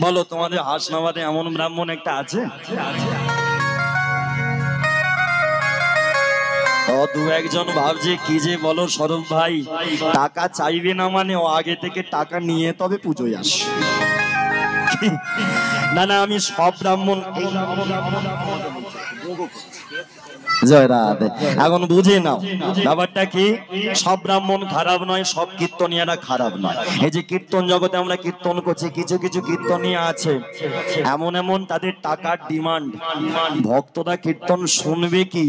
বলো তোমাদের হাসনাবাদে এমন ব্রাহ্মণ একটা আছে? দু একজন ভাবছে কি যে বলো স্বরূপ ভাই, টাকা চাইবে না মানে ও আগে থেকে টাকা নিয়ে তবে পুজোয় আসে। না না, আমি সব ব্রাহ্মণ জয় রাধে এখন বুঝে নাও ব্যাপারটা কি। সব ব্রাহ্মণ খারাপ নয়, সব কীর্তনিয়ারা খারাপ নয়। এই যে কীর্তন জগতে আমরা কীর্তন করছি, কিছু কিছু কীর্তনিয়া আছে এমন এমন তাদের টাকার ডিমান্ড। ভক্তরা কীর্তন শুনবে কি,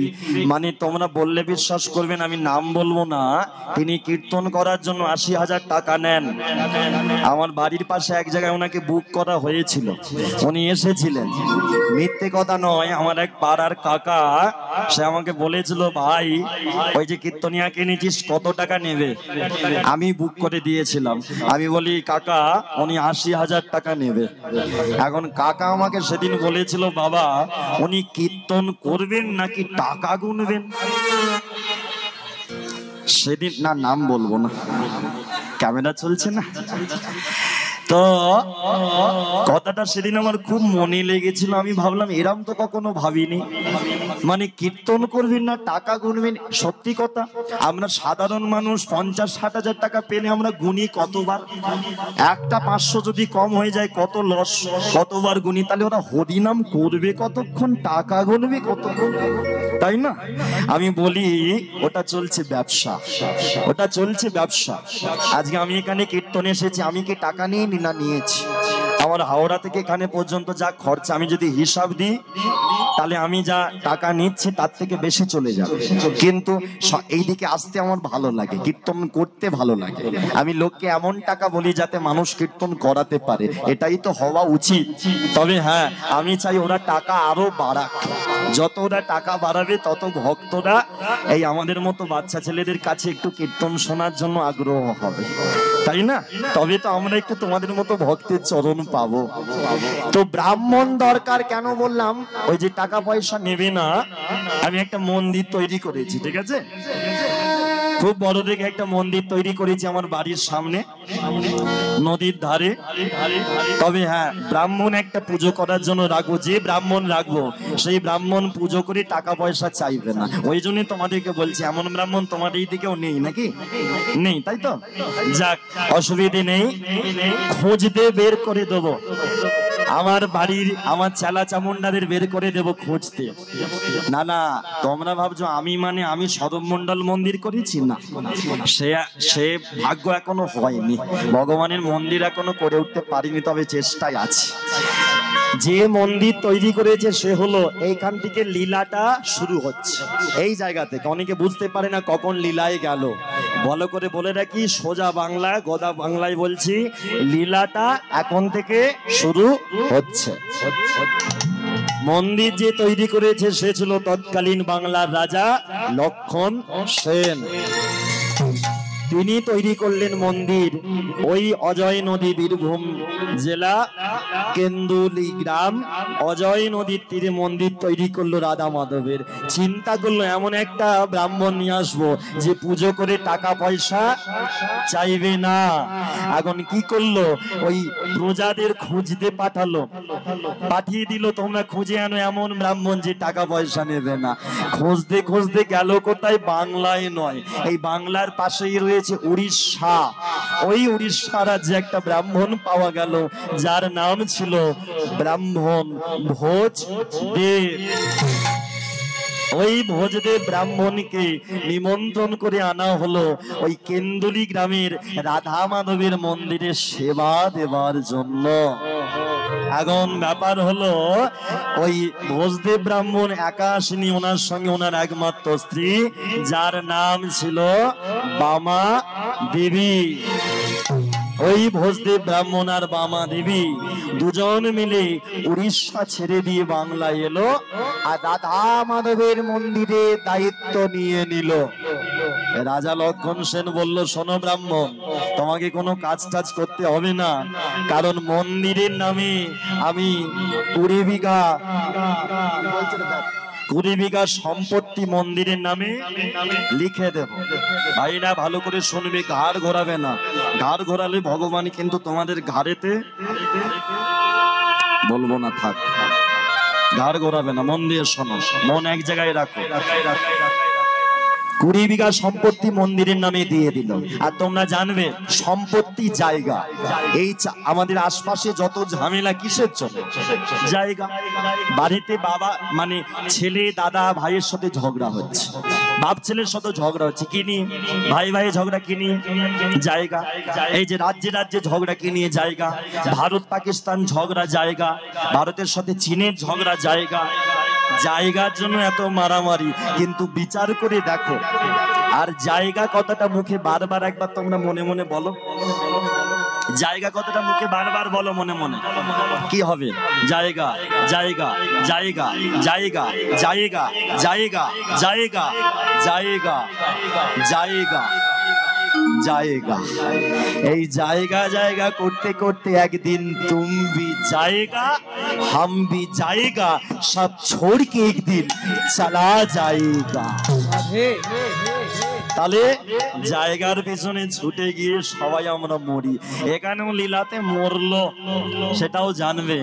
মানে তোমরা বললে বিশ্বাস করবেন, আমি নাম বলবো না, তিনি কীর্তন করার জন্য 80,000 টাকা নেন। আমার বাড়ির পাশে এক জায়গায় ওনাকে বুক করা হয়েছিল, উনি এসেছিলেন। মিথ্যে কথা নয়, আমার এক পাড়া পাড়ার কাকা, সে আমাকে বলেছিল ভাই ওই যে কীর্তনিয়াকে নিয়েছিস কত টাকা নেবে। আমি বুক করে দিয়েছিলাম। আমি বলি কাকা উনি ৮০,০০০ টাকা নেবে। এখন কাকা আমাকে সেদিন বলেছিল বাবা উনি কীর্তন করবেন নাকি টাকা গুনবেন। সেদিন না নাম বলবো না, ক্যামেরা চলছে না তো, কথাটা সেদিন আমার খুব মনে লেগেছিল। আমি ভাবলাম এরম তো কখনো ভাবিনি, মানে কীর্তন করবেন না টাকা গুনবেন। সত্যি কথা, আমরা সাধারণ মানুষ ৫০-৬০ হাজার টাকা পেলে আমরা গুনি কতবার? একটা ৫০০ যদি কম হয়ে যায় কত লস, কতবার গুনি। তাহলে ওরা হরিনাম করবে কতক্ষণ, টাকা গুনবে কতক্ষণ, তাই না? আমি বলি ওটা চলছে ব্যবসা, ওটা চলছে ব্যবসা। আজকে আমি এখানে কীর্তনে এসেছি, আমি কি টাকা নিয়ে না নিয়েছি? আমার হাওড়া থেকে এখানে পর্যন্ত যা খরচা আমি যদি হিসাব দিই তাহলে আমি যা টাকা নিচ্ছি তার থেকে বেশি চলে যাবে। কিন্তু এইদিকে আসতে আমার ভালো লাগে, কীর্তন করতে ভালো লাগে। আমি লোককে এমন টাকা বলি যাতে মানুষ কীর্তন করাতে পারে, এটাই তো হওয়া উচিত। তবে হ্যাঁ আমি চাই ওরা টাকা আরো বাড়াক, যত ওরা টাকা বাড়াবে তত ভক্তরা এই আমাদের মতো বাচ্চা ছেলেদের কাছে একটু কীর্তন শোনার জন্য আগ্রহ হবে, তাই না? তবে তো আমরা একটু তোমাদের মতো ভক্তের চরণ পাবো। তো ব্রাহ্মণ দরকার কেন বললাম? ওই যে টাকা পয়সা নেবে না, আমি একটা মন্দির তৈরি করেছি, ঠিক আছে? খুব বড় দেখে একটা মন্দির তৈরি করেছি আমার বাড়ির সামনে, নদীর ধারে। তবে হ্যাঁ ব্রাহ্মণ একটা পুজো করার জন্য রাখবো, যে ব্রাহ্মণ রাখবো সেই ব্রাহ্মণ পুজো করে টাকা পয়সা চাইবে না। ওই জন্যই তোমাদেরকে বলছি এমন ব্রাহ্মণ তোমাদের এই দিকেও নেই নাকি? নেই, তাই তো? যাক, অসুবিধে নেই, খোঁজ দিয়ে বের করে দেবো। আমার বাড়ির আমার চেলা চামুন্ডাদের বের করে দেব খুঁজতে। না না, তোমরা ভাবছো আমি মানে আমি সদরমন্ডল মন্দির করেছি না, সে ভাগ্য এখনো হয়নি, ভগবানের মন্দির এখনো করে উঠতে পারিনি, তবে চেষ্টায় আছি। যে মন্দির তৈরি করেছে সে হলো এইখান থেকে লীলাটা শুরু হচ্ছে, এই জায়গা থেকে। অনেকে বুঝতে পারে না কখন লীলায় গেল, ভালো করে বলে রাখি, সোজা বাংলা গোদা বাংলায় বলছি, লীলাটা এখন থেকে শুরু হচ্ছে। মন্দির যে তৈরি করেছে সে ছিল তৎকালীন বাংলার রাজা লক্ষণ সেন। তিনি তৈরি করলেন মন্দির ওই অজয় নদী, বীরভূম জেলা কেন্দুলি গ্রাম, অজয় নদীর তীরে মন্দির তৈরি করলো রাধা মাধবের। চিন্তা করলো এমন একটা ব্রাহ্মণ নিয়ে আসবো যে পুজো করে টাকা পয়সা চাইবে না। এখন কি করলো, ওই প্রজাদের খুঁজতে পাঠালো, পাঠিয়ে দিল তোমরা খুঁজে আনো এমন ব্রাহ্মণ যে টাকা পয়সা নেবে না। খুঁজতে খুঁজতে গেল কোথায়? বাংলায় নয়, এই বাংলার পাশেই রয়েছে উড়িষ্যা। ওই উড়িষ্যা রাজ্যে একটা ব্রাহ্মণ পাওয়া গেল যার নাম ছিল ব্রাহ্মণ ভোজদেব। ওই ভোজদেব ব্রাহ্মণকে নিমন্ত্রণ করে আনা হলো ওই কেন্দুলি গ্রামের রাধা মাধবের মন্দিরে সেবা দেবার জন্য। এখন ব্যাপার হলো ওই ভোজদেব ব্রাহ্মণ একা আসেনি, ওনার সঙ্গে ওনার একমাত্র স্ত্রী যার নাম ছিল বামা দেবী। ওই ভোজদেব ব্রাহ্মণ আর বামা দেবী দুজন মিলে উড়িষ্যা ছেড়ে দিয়ে বাংলায় এলো আর রাধা মাধবের মন্দিরে দায়িত্ব নিয়ে নিল। রাজা লক্ষণ সেন বলল, শোনো ব্রাহ্মণ, তোমাকে কোনো কাজ টাজ করতে হবে না, কারণ মন্দিরের নামে আমি 20 বিঘা সম্পত্তি মন্দিরের নামে লিখে দেব। ভাইরা ভালো করে শুনবে, ঘাড় ঘোরাবে না, ঘাড় ঘোরালে ভগবান কিন্তু তোমাদের ঘাড়েতে বলবো না, থাক, ঘাড় ঘোরাবে না, মন দিয়ে শোনো, মন এক জায়গায় রাখো। 20 বিঘা সম্পত্তি মন্দিরের নামে দিয়ে দিল। আর তোমরা জানবে সম্পত্তি জায়গা, এই আমাদের আশপাশে যত ঝামেলা কিসের জন্য? জায়গা। বাড়িতে বাবা মানে ছেলে দাদা ভাইয়ের সাথে ঝগড়া হচ্ছে, বাপ ছেলের সাথে ঝগড়া হচ্ছে, কি নিয়ে? ভাই ভাই ঝগড়া কি নিয়ে? জায়গা। এই যে রাজ্যে রাজ্যে ঝগড়া কি নিয়ে? জায়গা। ভারত পাকিস্তান ঝগড়া, জায়গা। ভারতের সাথে চীনের ঝগড়া, জায়গা। জায়গার জন্য এত মারামারি, কিন্তু বিচার করে দেখো। আর জায়গা কথাটা মুখে বারবার একবার তোমরা মনে মনে বলো, জায়গা কথাটা মুখে বারবার বলো মনে মনে, কি হবে? জায়গা জায়গা জায়গা জায়গা জায়গা জায়গা জায়গা জায়গা জায়গা জায়গা। এই জায়গা জায়গা করতে করতে একদিন तुम भी जाएगा हम भी जाएगा सब छोड़ के एक दिन चला जाएगा। তাহলে জায়গার পিছনে ছুটে গিয়ে সবাই আমরা মরি। এখানেও লীলাতে মরলো সেটাও জানবে।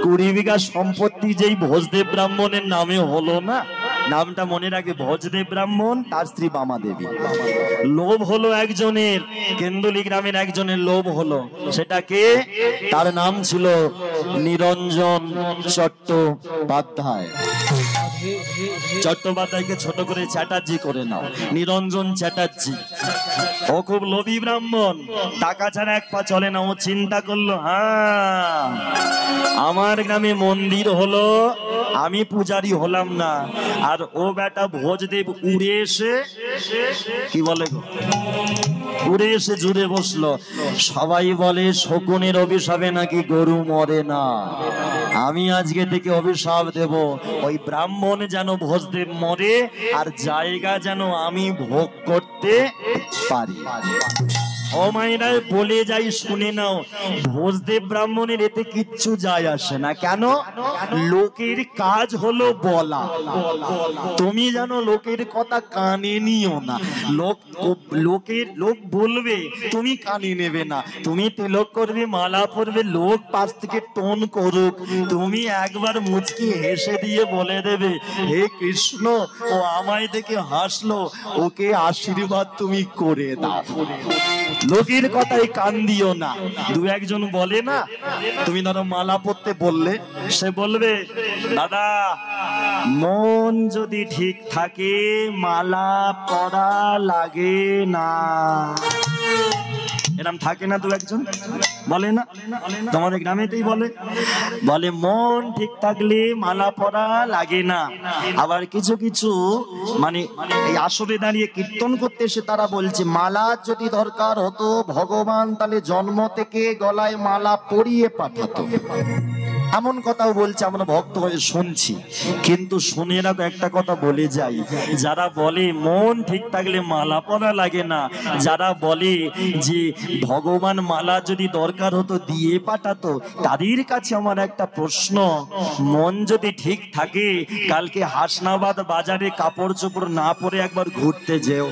20 বিঘা সম্পত্তি যেই ভোজদেব ব্রাহ্মণের নামে হলো না, নামটা মনে রাখবে, ভোজদেব ব্রাহ্মণ, তার স্ত্রী বামা দেবী। লোভ হলো একজনের, কেন্দুলি গ্রামের একজনের লোভ হলো। সেটা কে? তার নাম ছিল নিরঞ্জন চট্টোপাধ্যায়। চট্টোপাধ্যায়কে ছোট করে চ্যাটার্জি করে নাও, নিরঞ্জন চ্যাটার্জি। ও খুব লোভী ব্রাহ্মণ, টাকা ছাড়া এক পা চলে না। ও চিন্তা করলো, হ্যাঁ আমার গ্রামে মন্দির হলো, আমি পূজারি হলাম না, আর ও বেটা ভোজদেব উড়ে এসে, কি বলে গো, উড়ে এসে জুড়ে বসলো। সবাই বলে শকুনের অভিশাপে নাকি গরু মরে না। আমি আজকে থেকে অভিশাপ দেব, ওই ব্রাহ্মণ যেন ভোজদেব মরে, আর জায়গা যেন আমি ভোগ করতে পারি। ও মায়েরা বলে যাই শুনে নাও, ভোজদেব ব্রাহ্মণের এতে কিচ্ছু যায় আসে না। কেন? লোকের কাজ হলো বলা। তুমি জানো লোকের কথা কানে নিও না। লোক বলবে, তুমি কানে নেবে না। তুমি তিলক করবে, মালা পরবে, লোক পাশ থেকে টোন করুক, তুমি একবার মুচকি হেসে দিয়ে বলে দেবে, হে কৃষ্ণ ও আমায় দেখে হাসলো, ওকে আশীর্বাদ তুমি করে দাও। লোকের কথাই কান দিও না। দু একজন বলে না, তুমি ধরো মালা পরতে বললে, সে বলবে, দাদা মন যদি ঠিক থাকে মালা পরা লাগে না। এরকম থাকে না? দু একজন বলে না, তোমাদের গ্রামেতেই বলে, বলে মন ঠিক থাকলে মালা পরা লাগে না। আবার কিছু কিছু মানে এই আসরে দাঁড়িয়ে কীর্তন করতে এসে তারা বলছে, মালা যদি দরকার হতো ভগবান তাহলে জন্ম থেকে গলায় মালা পরিয়ে পাঠাতো। এমন কথাও বলছে, আমরা ভক্ত হয়ে শুনছি। কিন্তু শুনে রাখো, একটা কথা বলে যাই, যারা বলে মন ঠিক থাকলে মালা পরা লাগে না, যারা বলে যে ভগবান মালা যদি দরকার হতো দিয়ে পাঠাতো, তাদের কাছে আমার একটা প্রশ্ন, মন যদি ঠিক থাকে কালকে হাসনাবাদ বাজারে কাপড় চোপড় না পরে একবার ঘুরতে যেও,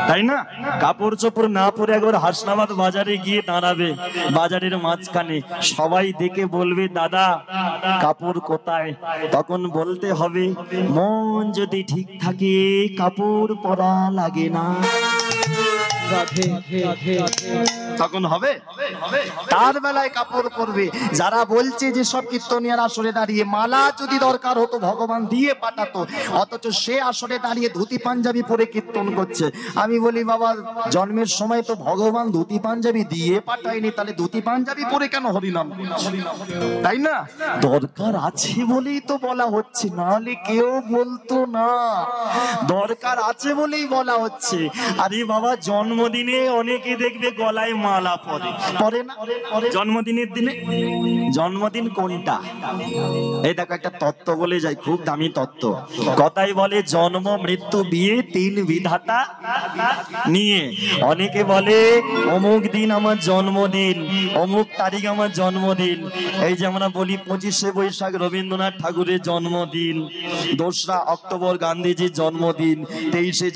তাই না? কাপড় চোপড় না পরে একবার হাসনাবাদ বাজারে গিয়ে দাঁড়াবে, বাজারের মাঝখানে সবাই দেখে বলবে, দাদা কাপড় কোথায়? তখন বলতে হবে, মন যদি ঠিক থাকে কাপড় পরা লাগে না। তখন হবে, তার বেলায় কাপড় পরবে। যারা বলছে যে সব কীর্তনিয়ার আসরে দাঁড়িয়ে মালা যদি দরকার হতো ভগবান দিয়ে পাঠাতো, অথচ সে আসরে দাঁড়িয়ে ধুতি পাঞ্জাবি পরে কীর্তন করছে। আমি বলি, বাবা জন্মের সময় তো ভগবান ধুতি পাঞ্জাবি দিয়ে পাঠায়নি, তাহলে ধুতি পাঞ্জাবি পরে কেন হরিনাম? তাই না? দরকার আছে বলেই তো বলা হচ্ছে, নাহলে কেউ বলতো না। দরকার আছে বলেই বলা হচ্ছে। আরে বাবা জন্মদিনে অনেকে দেখবে গলায় মালা পরে, পরে না? জন্মদিনের দিনে, জন্মদিন কোনটা? এই দেখো একটা তত্ত্ব বলে যাই, খুব দামি তত্ত্ব। কথাই বলে জন্ম মৃত্যু বিয়ে তিন বিধাতা নিয়ে। অনেকে বলে অমুক দিন আমার জন্মদিন, অমুক তারিখ আমার জন্মদিন। এই যে আমরা বলি 25শে বৈশাখ রবীন্দ্রনাথ ঠাকুরের জন্মদিন, 2রা অক্টোবর গান্ধীজির জন্মদিন, 23শে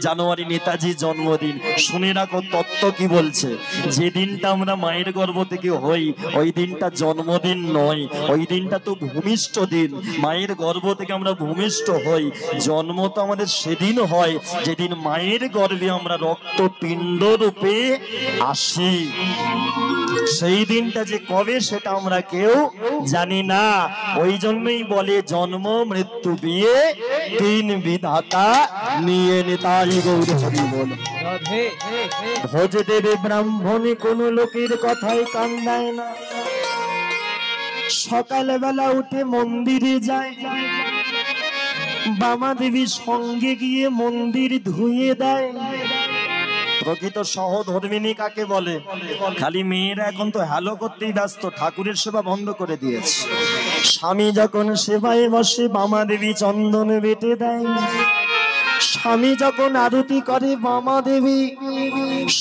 জানুয়ারি নেতাজির জন্মদিন। শুনে রাখো তত্ত্ব কি বলছে, যে দিনটা আমরা মায়ের গর্ভ থেকে হই ওই দিনটা জন্মদিন নয়, ওই দিনটা তো ভূমিষ্ঠ দিন। মায়ের গর্ভ থেকে আমরা ভূমিষ্ঠ হই, জন্ম তো আমাদের সেদিন হয় যেদিন মায়ের গর্ভে আমরা রক্তপিণ্ড রূপে আসি। সেই দিনটা যে কবে সেটা আমরা কেউ জানি না। ওই জন্যই বলে জন্ম মৃত্যু বিয়ে তিন বিধাতা নিয়ে। নিতাই গৌর হরি বল। ভোজদেব ব্রাহ্মণে কোন লোকের কথাই কান দেয় না। সকালবেলা উঠে মন্দিরে যায়, বামা দেবী সঙ্গে গিয়ে মন্দির ধুয়ে দেয়। প্রকৃত সহধর্মিনী কাকে বলে? খালি মেয়েরা এখন তো হ্যালো করতেই ব্যস্ত, ঠাকুরের সেবা বন্ধ করে দিয়েছে। স্বামী যখন সেবায় বসে বামা দেবী চন্দন বেটে দেয়, স্বামী যখন আরতি করে বামা দেবী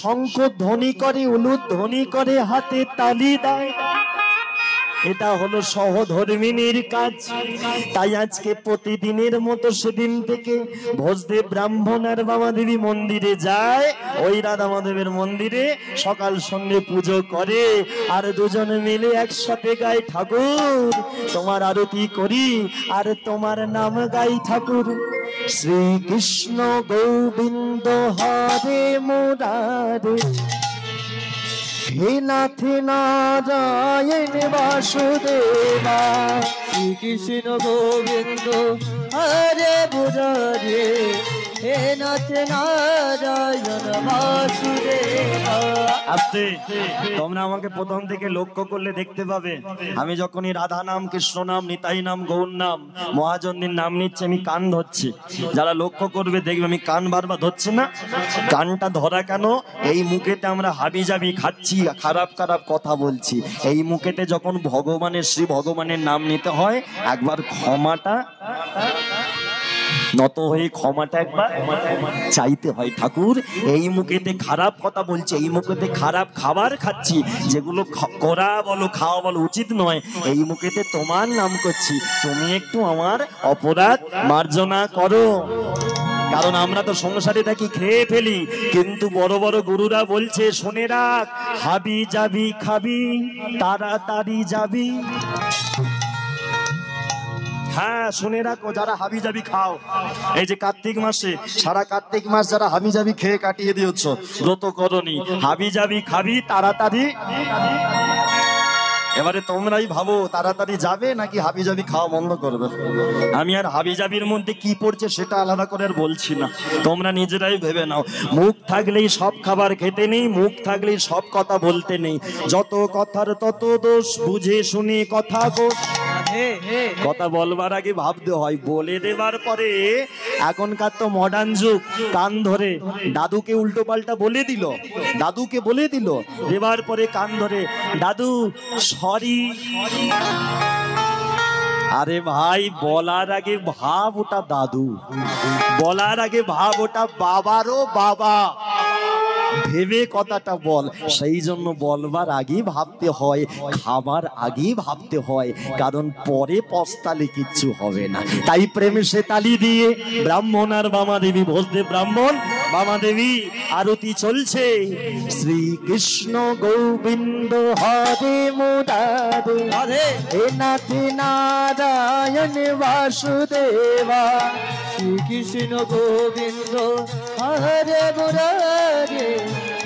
শঙ্খ ধ্বনি করে, উলুধ্বনি ধ্বনি করে, হাতে তালি দেয়। এটা হলো সহধর্মিনীর কাজ। তাই আজকে প্রতিদিনের মতো সেদিন থেকে ভোজদেব ব্রাহ্মণ আর বামাদেবী মন্দিরে যায়, ওই রাধা মাধবের মন্দিরে সকাল সন্ধ্যে পুজো করে, আর দুজনে মিলে একসাথে গাই ঠাকুর তোমার আরতি করি আর তোমার নাম গাই ঠাকুর। শ্রীকৃষ্ণ গোবিন্দ হরে মুরারে, হে নাথ নারায়ণ বাসুদেবা। শ্রীকৃষ্ণ গোবিন্দ হরে মুরারে, হে নাথ নারায়ণ বাসুদেবা। আস্তে, তোমরা আমাকে প্রথম থেকে লক্ষ্য করলে দেখতে পাবে আমি যখনই রাধা নাম, কৃষ্ণ নাম, নিতাই নাম, গৌর নাম, মহাজনীর নাম নিচ্ছে আমি কান ধরছি। যারা লক্ষ্য করবে দেখবে আমি কান বারবার ধরছি না। কানটা ধরা কেন? এই মুখেতে আমরা হাবি জাবি খাচ্ছি, খারাপ খারাপ কথা বলছি। এই মুখেতে যখন ভগবানের, শ্রী ভগবানের নাম নিতে হয়, একবার ক্ষমাটা নত হয়ে ক্ষমাটা একবার চাইতে হয়। ঠাকুর এই মুখেতে খারাপ কথা বলছি, এই মুখেতে খারাপ খাবার খাচ্ছি, যেগুলো করা বলো খাওয়া বলো উচিত নয়, এই মুখেতে তোমার নাম করছি, তুমি একটু আমার অপরাধ মার্জনা করো। কারণ আমরা তো সংসারে থাকি, খেয়ে ফেলি, কিন্তু বড় বড় গুরুরা বলছে শুনে রাখ, হাবি যাবি খাবি তাড়াতাড়ি যাবি। হ্যাঁ শুনে রাখো, যারা হাবি জাবি খাও, এই যে কার্তিক মাসে সারা কার্তিক মাস যারা হাবি জাবি খেয়ে কাটিয়ে দিয়েছ, ব্রত করনি, হাবি জাবি খাবি তাড়াতাড়ি। এবারে তোমরাই ভাবো তাড়াতাড়ি যাবে নাকি হাবি জাবি খাওয়া বন্ধ করবে। আমি আর হাবি জাবির মধ্যে কি পড়ছে সেটা আলাদা করে আর বলছি না, তোমরা নিজেরাই ভেবে নাও। মুখ থাকলেই সব খাবার খেতে নেই, মুখ থাকলেই সব কথা বলতে নেই। যত কথার তত দোষ, বুঝে শুনে কথা বল। কথা বলবার আগে ভাবতে হয়, বলে দেবার পরে। এখনকার তো মডার্ন যুগ, কান ধরে দাদুকে উল্টো পাল্টা বলে দিল, দাদুকে বলে দিল, দেবার পরে কান ধরে দাদু সরি। আরে ভাই, বলার আগে ভাব ওটা দাদু, বলার আগে ভাব ওটা বাবারও বাবা, ভেবে কথাটা বল। সেই জন্য বলবার আগেই ভাবতে হয়, খাবার আগেই ভাবতে হয়, কারণ পরে পস্তালে কিচ্ছু হবে না। তাই প্রেমে সে তালি দিয়ে ব্রাহ্মণ আর বামাদেবী, ভোজদেব ব্রাহ্মণ বামাদেবী আরতি চলছে। শ্রীকৃষ্ণ গোবিন্দ হরে মুরারে, হে নাথ নারায়ণ বাসুদেবা। শ্রীকৃষ্ণ গোবিন্দ হরে মুরারে,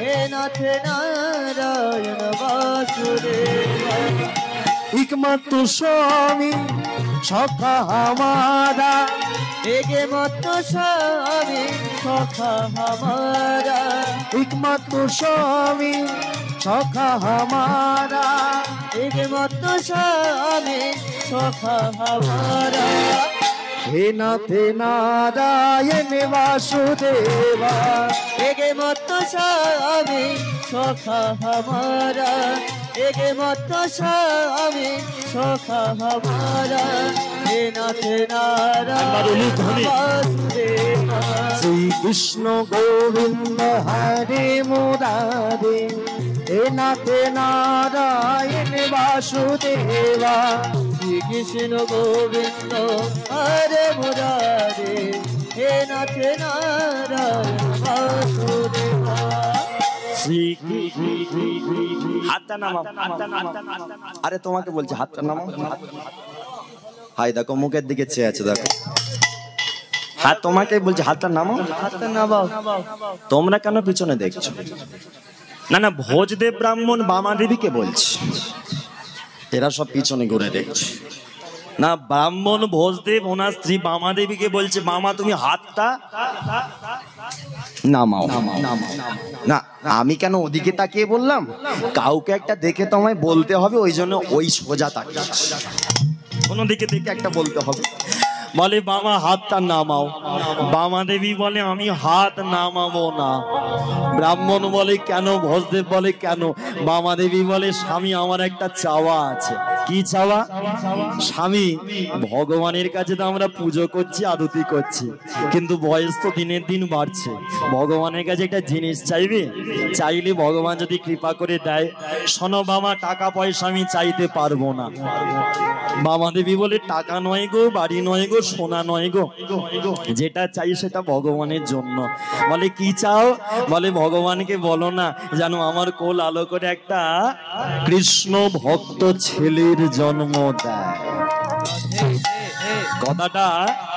হে নাথ নারায়ণ বাসুদেবা। একমাত্র স্বামী সখা হামারা, একমাত্র স্বামী সখা হামারা। একমাত্র স্বামী সখা হামারা, একমাত্র স্বামী সখা হামারা। হে নাথ নারায়ণ বাসুদেবা। একমাত্র স্বামী সখা হামারা, একমাত্র স্বামী সখা হামারা। হে নাথ নারায়ণ বাসুদেবা। শ্রীকৃষ্ণ গোবিন্দ হরে মুরারে, হে নাথ নারায়ণ বাসুদেবা। শ্রীকৃষ্ণ গোবিন্দ হরে মুরারে, হে নাথ নারায়ণ বাসুদেবা। হাতটা নামাও। আরে তোমাকে বলছি হাতটা নামাও। হাই দেখো, মুখের দিকে চেয়ে আছে দেখো। হ্যাঁ তোমাকে বলছি হাতটা নামাও। হাতটা নামাও। তোমরা কেন পিছনে দেখছো? না না, ভোজদেব ব্রাহ্মণ বামাদেবীকে বলছি, এরা সব পিছনে ঘুরে দেখছে। না, ব্রাহ্মণ ভোজদেব ওনার স্ত্রী বামাদেবীকে বলছে, মামা তুমি হাতটা নামাও। না, আমি কেন ওদিকে তাকিয়ে বললাম? কাউকে একটা দেখে তো আমায় বলতে হবে, ওই জন্য ওই সোজা তাকিয়ে কোনো দিকে দেখে একটা বলতে হবে। বলে বামা হাতটা নামাও। বামাদেবী বলে আমি হাত নামাবো না। ব্রাহ্মণ বলে কেন, ভোজদেব বলে কেন, বামা দেবী বলে স্বামী আমার একটা চাওয়া আছে। কি চাওয়া? স্বামী, ভগবানের কাছে তো আমরা পুজো করছি, আরতি করছি, কিন্তু বয়স তো দিনের দিন বাড়ছে, ভগবানের কাছে একটা জিনিস চাইবে, চাইলে ভগবান যদি কৃপা করে দেয়। শোনো বাবা, টাকা পয়সা আমি চাইতে পারবো না। বামা দেবী বলে টাকা নয় গো, বাড়ি নয় গো, সোনা নয় গো, যেটা চাই সেটা ভগবানের জন্য। বলে কি চাও? বলে ভগবানকে বলো না জানো আমার কোল আলো করে একটা কৃষ্ণ ভক্ত ছেলের জন্ম দেয়। কথাটা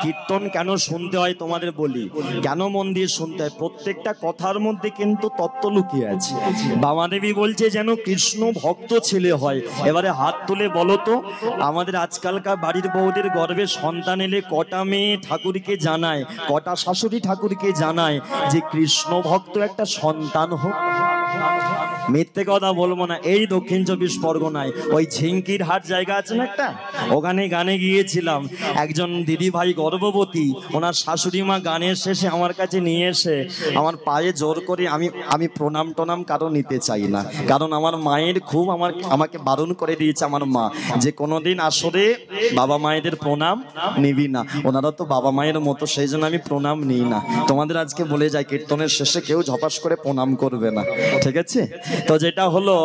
কীর্তন কেন শুনতে হয় তোমাদের বলি, কেন মন দিয়ে শুনতে হয়, প্রত্যেকটা কথার মধ্যে কিন্তু তত্ত্ব লুকিয়ে আছে। বামা দেবী বলছে যেন কৃষ্ণ ভক্ত ছেলে হয়। এবারে হাত তুলে বলো তো, আমাদের আজকালকার বাড়ির বউদের গর্ভে সন্তান এলে কটা মেয়ে ঠাকুরকে জানায়, কটা শাশুড়ি ঠাকুরকে জানায় যে কৃষ্ণ ভক্ত একটা সন্তান হোক? মিথ্যে কথা বলবো না, এই দক্ষিণ 24 পরগনায় ওই ঝিঙ্কির হাট জায়গা আছে না একটা, ওখানে গানে গিয়েছিলাম। একজন দিদি ভাই গর্ভবতী, ওনার শাশুড়ি মা গানের শেষে আমার কাছে নিয়ে এসে আমার পায়ে জোর করে, আমি প্রণাম টনাম কারো নিতে চাই না, কারণ আমার মায়ের খুব আমাকে বারণ করে দিয়েছে আমার মা যে কোনোদিন আসলে বাবা মায়েদের প্রণাম নিবি না, ওনারা তো বাবা মায়ের মতো, সেই জন্য আমি প্রণাম নিই না। তোমাদের আজকে বলে যাই, কীর্তনের শেষে কেউ ঝপাস করে প্রণাম করবে না, ঠিক আছে? তো যেটা হলো,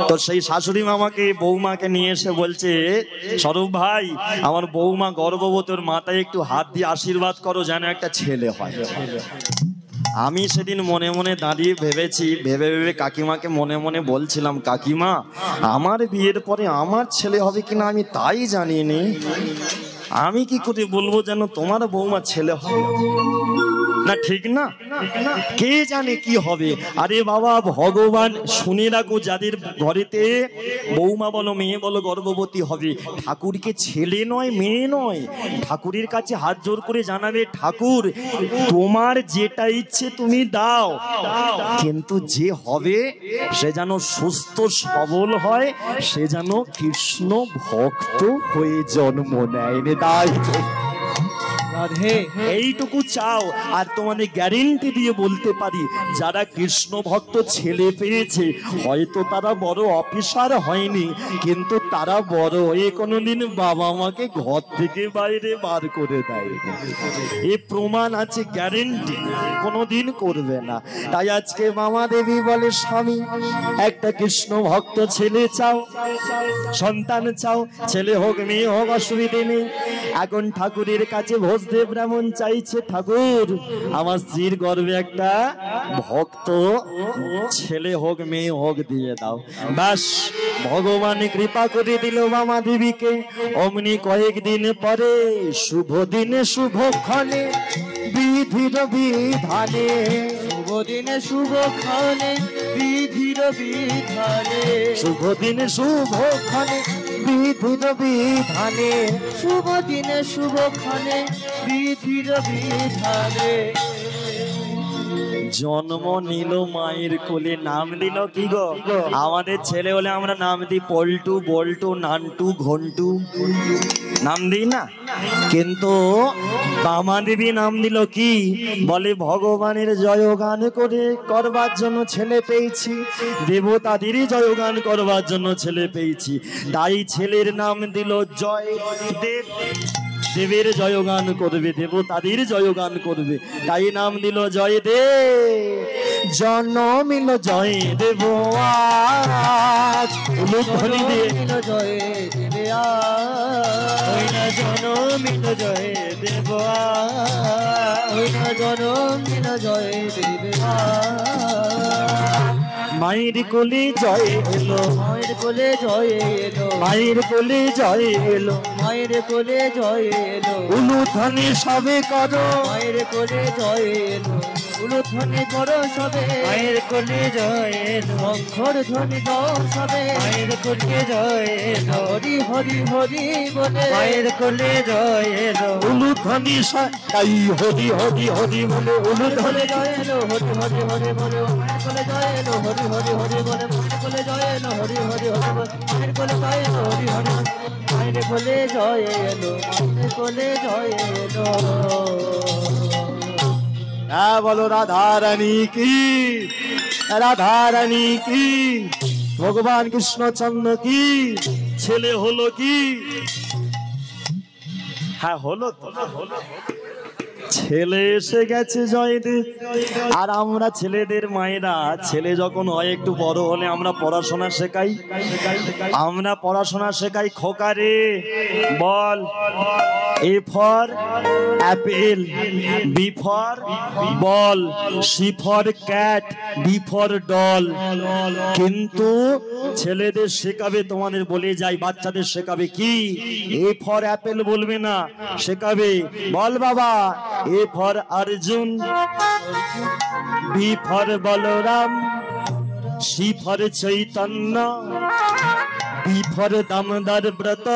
তো সেই শাশুড়ি মামাকে বৌমাকে নিয়ে এসে বলছে, স্বরূপ ভাই আমার বৌমা গর্ভবতী, ওর মাথায় একটু হাত দিয়ে আশীর্বাদ করো যেন একটা ছেলে হয়। আমি সেদিন মনে মনে দাঁড়িয়ে ভেবেছি, ভেবে ভেবে কাকিমাকে মনে মনে বলছিলাম, কাকিমা আমার বিয়ের পরে আমার ছেলে হবে কিনা আমি তাই জানিনি, আমি কি করে বলবো যেন তোমার বৌমা ছেলে হবে? না ঠিক না, কে জানে কি হবে। আরে বাবা, ভগবান শুনে রাখো, যাদের ঘরেতে বৌমা বলো মেয়ে বলো গর্ভবতী হবে, ঠাকুরকে ছেলে নয় মেয়ে নয়, ঠাকুরের কাছে হাত জোর করে জানাবে, ঠাকুর তোমার যেটা ইচ্ছে তুমি দাও, কিন্তু যে হবে সে যেন সুস্থ সবল হয়, সে যেন কৃষ্ণ ভক্ত হয়ে জন্ম নেয়। তাই এইটুকু চাও। আর তোমাদের গ্যারেন্টি দিয়ে বলতে পারি, যারা কৃষ্ণ ভক্ত ছেলে পেয়েছে, হয়তো তারা বড় অফিসার হয়নি, কিন্তু তারা বড় হয়ে কোনোদিন বাবা মাকে ঘর থেকে বাইরে বার করে দেয়, এ প্রমাণ আছে, গ্যারেন্টি, কোনোদিন করবে না। তাই আজকে মামা দেবী বলে, স্বামী একটা কৃষ্ণ ভক্ত ছেলে চাও, সন্তান চাও, ছেলে হোক মেয়ে হোক অসুবিধে নেই। এখন ঠাকুরের কাছে ভোজদেব ব্রাহ্মণ চাইছে, ঠাকুর আমার স্ত্রীর গর্ভে একটা ভক্ত ছেলে হোক মেয়ে হোক দিয়ে দাও। ব্যাস, ভগবান কৃপা করে দিল মামা দেবীকে। অমনি কয়েকদিন পরে শুভ দিনে শুভক্ষণে বিধির বিধানে, শুভ দিনে শুভক্ষণে বিধির বিধানে, শুভ দিনে শুভক্ষণে বিধির বিধানে, শুভ দিনে শুভক্ষণে বিধির বিধানে জন্ম নিল মায়ের কোলে। নাম দিল কি গো? আমাদের ছেলে হলে আমরা নাম দিই পল্টু, বল্টু, নান্টু, ঘন্টু, নাম দিই না? কিন্তু বামা দেবী নাম দিল কি? বলে ভগবানের জয়গান করে করবার জন্য ছেলে পেয়েছি, দেবতাদের জয়গান করবার জন্য ছেলে পেয়েছি, তাই ছেলের নাম দিল জয় দেব। দেবের জয়গান করবে, দেবতাদের জয়গান করবে, তাই নাম দিল জয় দেব। জন্মিল জয় দেব আজ, উলুধ্বনি দিয়ে জয় দেবে আজ, জন্মিল জয় দেব আজ, জন্মিল জয় দেবে আজ। মায়ের কোলে জয় এলো, মায়ের কোলে জয় এলো, মায়ের কোলে জয় এলো, মায়ের কোলে জয় এলো, উলুধ্বনি সবে করো, মায়ের কোলে জয় এলো, উলুধ্বনি করো সবে, মায়ের কোলে জয় এলো, শঙ্খর ধ্বনি দাও সবে, মায়ের কোলে জয় এলো, হরি হরি হরি বলে, মায়ের কোলে জয় এলো, উলুধ্বনি তাই হরি হরি হরি বলে উলুধ্বনি জয় এলো, হরি হরি হরি বলে, মায়ের কোলে জয় এলো, হরি হরি হরি বলে, মায়ের কোলে জয় এলো, হরি হরি হরি বলে, মায়ের কোলে জয় এলো, হরি হরি, মায়ের কোলে জয় এলো, মায়ের কোলে জয় এলো। হ্যাঁ বলো রাধা রানী কি। রাধারানী কি, ভগবান কৃষ্ণচন্দ্র কি, ছেলে হলো কি? হ্যাঁ হলো তো, ছেলে এসে গেছে জয়দেব। আর আমরা ছেলেদের মায়েরা, ছেলে যখন হয় একটু বড় হলে আমরা পড়াশোনা শেখাই, আমরা পড়াশোনা শেখাই। খোকারে বল, A for apple, B for ball, C for cat, D for doll. কিন্তু ছেলেদের শেখাবে, তোমাদের বলে যাই, বাচ্চাদের শেখাবে কি? এ ফর অ্যাপেল বলবে না, শেখাবে বল বাবা A for Arjun, B for Balaram, C for Chaitanya, D for Damodar Brata.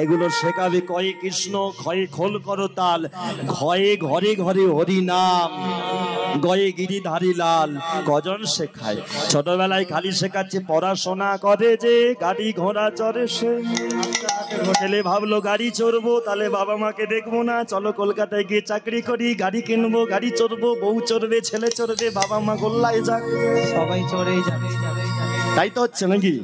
এগুলো শেখাবে। কয়ে কৃষ্ণ, ক্ষয়ে খোল করো তাল, ঘয়ে ঘরে ঘরে হরি নাম, গয়ে গিরিধারী লাল। কজন শেখায়? ছোটবেলায় খালি শেখাচ্ছে পড়াশোনা করে যে, গাড়ি ঘোড়া চড়ে সে। ছেলে ভাবলো গাড়ি চড়বো, তাহলে বাবা মাকে দেখবো না, চলো কলকাতায় গিয়ে চাকরি করি, গাড়ি কিনবো, গাড়ি চড়বো, বউ চড়বে, ছেলে চড়বে, বাবা মা গোল্লায় যাক, সবাই চড়েই যাবে। তাই তো হচ্ছে নাকি?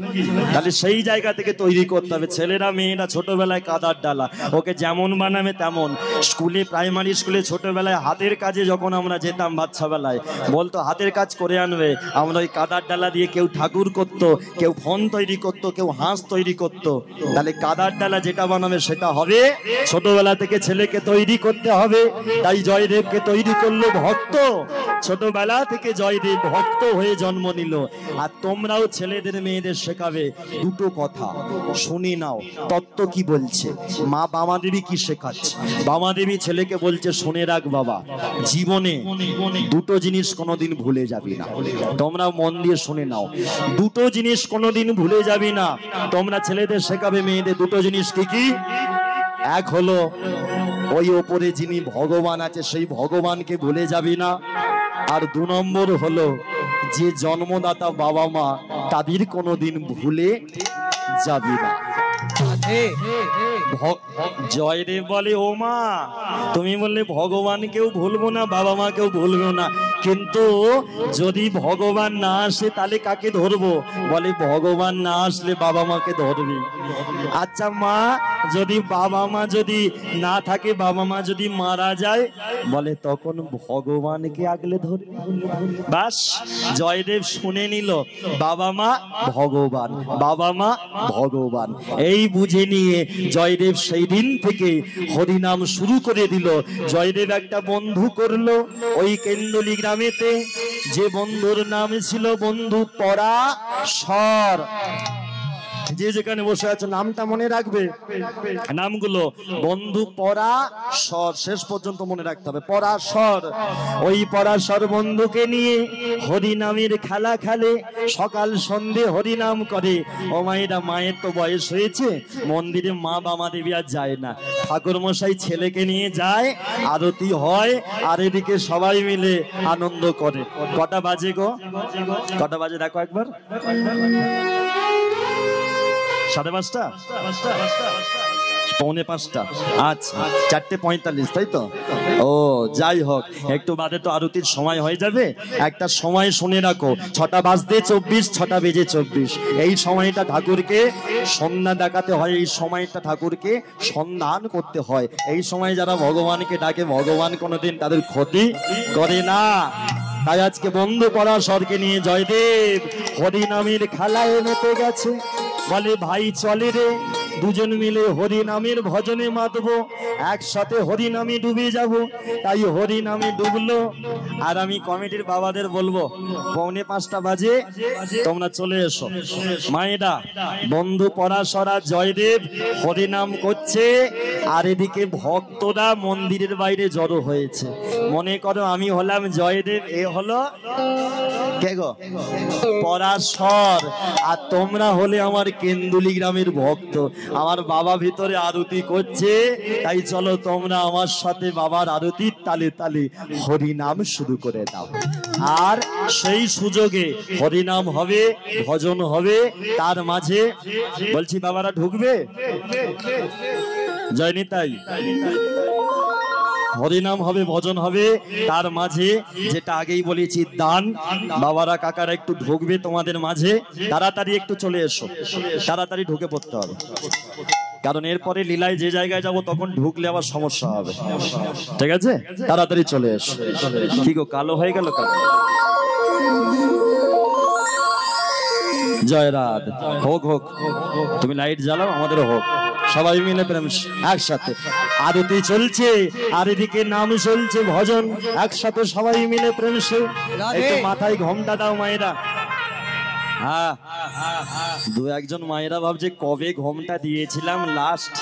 তাহলে সেই জায়গা থেকে তৈরি করতে হবে। ছেলেরা মেয়েরা ছোটবেলায় কাদার ডালা, ওকে যেমন বানাবে তেমন। স্কুলে, প্রাইমারি স্কুলে ছোটবেলায় হাতের কাজে যখন আমরা যেতাম বাচ্চা বেলায়, বলতো হাতের কাজ করে আনবে, আমরা ওই কাদার ডালা দিয়ে কেউ ঠাকুর করতো, কেউ ফোন তৈরি করতো, কেউ হাঁস তৈরি করতো। তাহলে কাদার ডালা যেটা বানাবে সেটা হবে। ছোটবেলা থেকে ছেলেকে তৈরি করতে হবে। তাই জয়দেবকে তৈরি করলো ভক্ত। ছোটবেলা থেকে জয়দেব ভক্ত হয়ে জন্ম নিল। আর তোমরাও ছেলেদের মেয়েদের শেখাবে দুটো কথা, শুনে নাও তত্ত্ব কি বলছে। মা বামাদেবী কি শেখাচ্ছে? বামাদেবী ছেলেকে বলছে, শুনে রাখ বাবা, জীবনে দুটো জিনিস কোনোদিন ভুলে যাবি না। তোমরা মন দিয়ে শুনে নাও, দুটো জিনিস কোনোদিন ভুলে যাবি না। তোমরা ছেলেদের শেখাবে মেয়েদের দুটো জিনিস কি কি? এক হলো ওই ওপরে যিনি ভগবান আছে সেই ভগবানকে ভুলে যাবি না। আর দু নম্বর হলো যে জন্মদাতা বাবা মা, তাদের কোনোদিন ভুলে যাবি না। জয়দেব বলে, ও মা তুমি বললে ভগবানকেও ভুলবো না, বাবা মাকেও ভুলবো না, কিন্তু যদি ভগবান না আসে তাহলে কাকে ধরবো? বলে ভগবান না আসলে বাবা মাকে ধরবি। আচ্ছা মা, যদি বাবা মা যদি না থাকে, বাবা মা যদি মারা যায়, বলে তখন ভগবানকে আগলে ধরবি। বাস, জয়দেব শুনে নিল বাবা মা ভগবান, বাবা মা ভগবান। এই বুঝে নিয়ে জয়দেব সেই দিন থেকে হরিনাম শুরু করে দিল। জয়দেব একটা বন্ধু করলো ওই কেন্দুলি গ্রামেতে, যে বন্ধুর নাম ছিল বন্ধু পরাশর। যে যেখানে বসে আছে নামটা মনে রাখবে, নামগুলো বন্ধু পরাশর, শেষ পর্যন্ত মনে রাখতে হবে। পরাশর, ওই পরাশর বন্ধুকে নিয়ে হরিনামের খেলা খেলে, সকাল সন্ধে হরিনাম করে। ও মায়েরা, মায়ের তো বয়স হয়েছে, মন্দিরে মা বামা দেবী আর যায় না, ঠাকুর মশাই ছেলেকে নিয়ে যায়, আরতি হয়, আর এদিকে সবাই মিলে আনন্দ করে। কটা বাজে গো? কটা বাজে দেখো একবার? 5:30? 4:45? আচ্ছা, 4:45, তাই তো? ও যাই হোক, একটু বাদে তো আরতির সময় হয়ে যাবে। একটা সময় শুনে রাখো, 6টা বাজতে 24, 6টা বেজে 24, এই সময়টা ঠাকুরকে সন্ধ্যা দেখাতে হয়, এই সময়টা ঠাকুরকে সন্ধান করতে হয়। এই সময় যারা ভগবানকে ডাকে, ভগবান কোনোদিন তাদের ক্ষতি করে না। তাই আজকে বন্ধু পরাশরকে নিয়ে জয়দেব হরিনামের খেলায় মেতে গেছে। বলে ভাই চলে রে, দুজন মিলে হরিনামের ভজনে মাতবো, একসাথে হরিনামে ডুবে যাব। তাই হরিনামে ডুবলো। আর আমি কমিটির বাবাদের বলবো, 4:45 বাজে তোমরা চলে এসো। মায়েরা, বন্ধু পরাশরা জয়দেব হরিনাম করছে, আর এদিকে ভক্তরা মন্দিরের বাইরে জড়ো হয়েছে। মনে করো আমি হলাম জয়দেব, এ হলো কে গো? পরাশর। আর তোমরা হলে আমার কেন্দুলি গ্রামের ভক্ত। আমার বাবা ভিতরে আরতি করছে, তাই চলো তোমরা আমার সাথে বাবার আরতির তালে তালে হরিনাম শুরু করে দাও। আর সেই সুযোগে হরিনাম হবে, ভজন হবে, তার মাঝে বলছি বাবারা ঢুকবে। জয় নিতাই। হরিনাম হবে, ভজন হবে, তার মাঝে যেটা আগেই বলেছি দান। বাবারা কাকারা একটু ঢুকবে তোমাদের মাঝে, তাড়াতাড়ি একটু চলে এসো, তাড়াতাড়ি ঢুকে পড়তে হবে, কারণ এরপরে লীলায় যে জায়গায় যাব তখন ঢুকলে আবার সমস্যা হবে। ঠিক আছে, তাড়াতাড়ি চলে এসো। কি গো, কালো হয়ে গেল কালো? জয় রাধ, হোক হোক, তুমি লাইট জ্বালাও, আমাদেরও হোক, সবাই মিলে প্রেম একসাথে। আরতি চলছে আর এদিকে নাম চলছে, ভজন একসাথে সবাই মিলে প্রেম সে। একটু মাথায় ঘোমটা দাও মায়েরা। হ্যাঁ, দু একজন মায়েরা ভাবছে কবে ঘোমটা দিয়েছিলাম লাস্ট,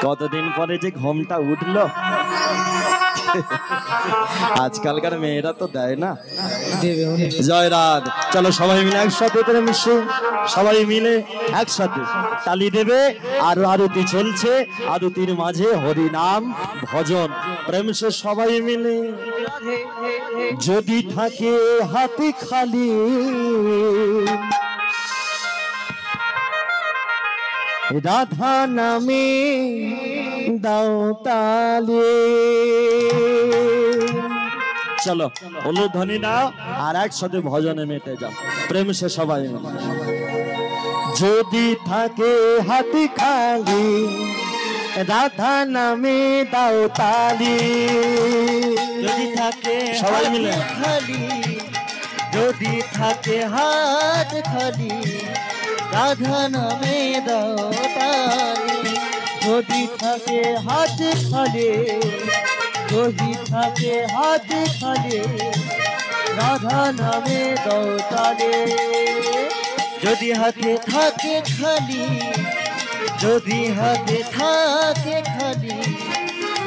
কতদিন পরে যে ঘোমটা উঠলো। আজকালকার মেয়েরা তো দেয় না। জয় রাধ, চলো সবাই মিলে একসাথে প্রেম সে, সবাই মিলে একসাথে তালি দেবে। আর আরতি চলছে, আরতির মাঝে হরি নাম ভজন প্রেম সে সবাই মিলে। যদি থাকে হাতে খালি রাধা নামে দাও তালে। চলো উলুধ্বনি দাও আর একসাথে ভজনে মেতে যাও, প্রেম সে সবাই মিলে। যদি থাকে হাতে খালি রাধা নামে দাও তালি। যদি থাকে সবাই মিলে খালি, যদি থাকে হাত খালি রাধা নামে দাও তালি। যদি থাকে হাত খালি, যদি থাকে হাত খালি রাধা নামে দাও তালি। যদি হাতে থাকে খালি, যদি হাতে থাকে খালি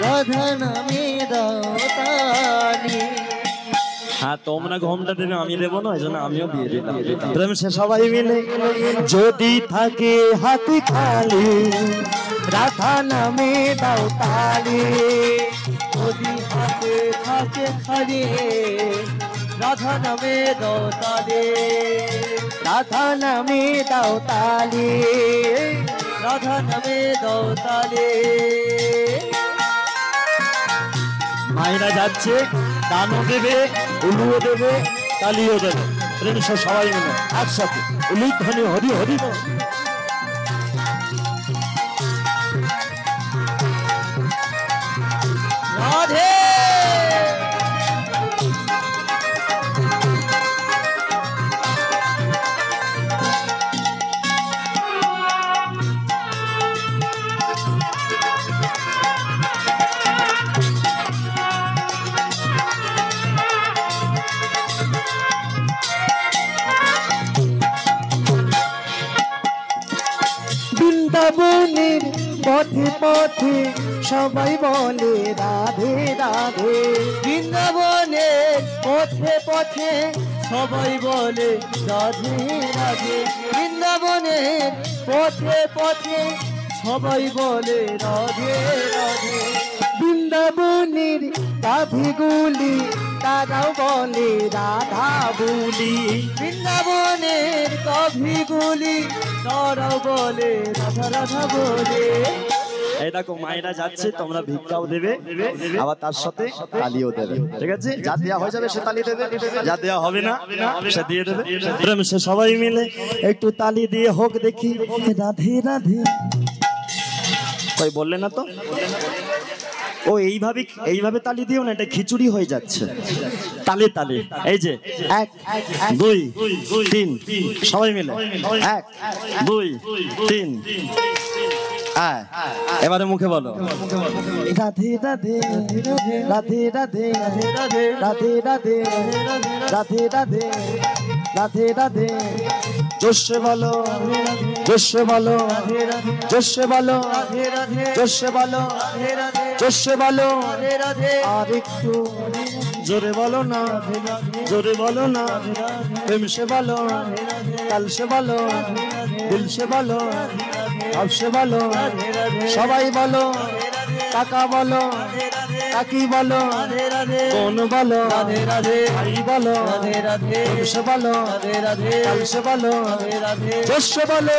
রাধা নামে দাও তালি। হ্যাঁ, তোমরা ঘোমটা দেবে, আমি দেবো না, এই জন্য আমিও দিয়ে দিলাম। প্রেম সে সবাই মিলে। যদি থাকে হাতে খালি রাধা নামে দাও তালি। যদি হাতে থাকে খালি রাধা নামে দাও তালি। রাধা নামে দাও তালি, রাধা নামে দাও তালি। মায়েরা যাচ্ছে, দানও দেবে, উলুও দেবে, তালিও দেবে। প্রেম সে সবাই মিলে একসাথে উলুধ্বনি হরি হরি বল। রাধে বৃন্দাবনের পথে পথে সবাই বলে রাধে রাধে। বৃন্দাবনের পথে পথে সবাই বলে রাধে রাধে। বৃন্দাবনের পথে পথে সবাই বলে রাধে রাধে। বৃন্দাবনের গাভীগুলি তারাও বলে রাধা বলি। বৃন্দাবনের কভিগুলি তারাও বলে রাধা রাধা বলে। এই দেখো মায়েরা যাচ্ছে, তোমরা ভিক্ষাও দেবে, আবার তার সাথে তালিও দেবে। ঠিক আছে, যা দেওয়া হয়ে যাবে সে তালি দেবে, যা দেওয়া হবে না সে দিয়ে দেবে। প্রেম সে সবাই মিলে একটু তালি দিয়ে হোক দেখি রাধে রাধে। কই বললে না তো? ও এইভাবে তালি দিও না, এটা খিচুড়ি হয়ে যাচ্ছে। তালে তালে, এই যে 1 2 3 সবাই মিলে 1 2 3। এবারে মুখে বলো রাধে রাধে রাধে রাধে রাধে রাধে রাধে রাধে রাধে রাধে রাধে। জোশে বলো, জোশে বলো, জোশে বলো, জোশে বলো, জোশে বলো। আর একটু জোরে বলো না, জোরে বলো না। প্রেম সে বলো, কাল সে বলো, দিল সে বলো, अब से बोलो सबाई बोलो काका बोलो काकी बोलो कौन बोलो भाई बोलो से बोलो कल से बोलो जोश से बोलो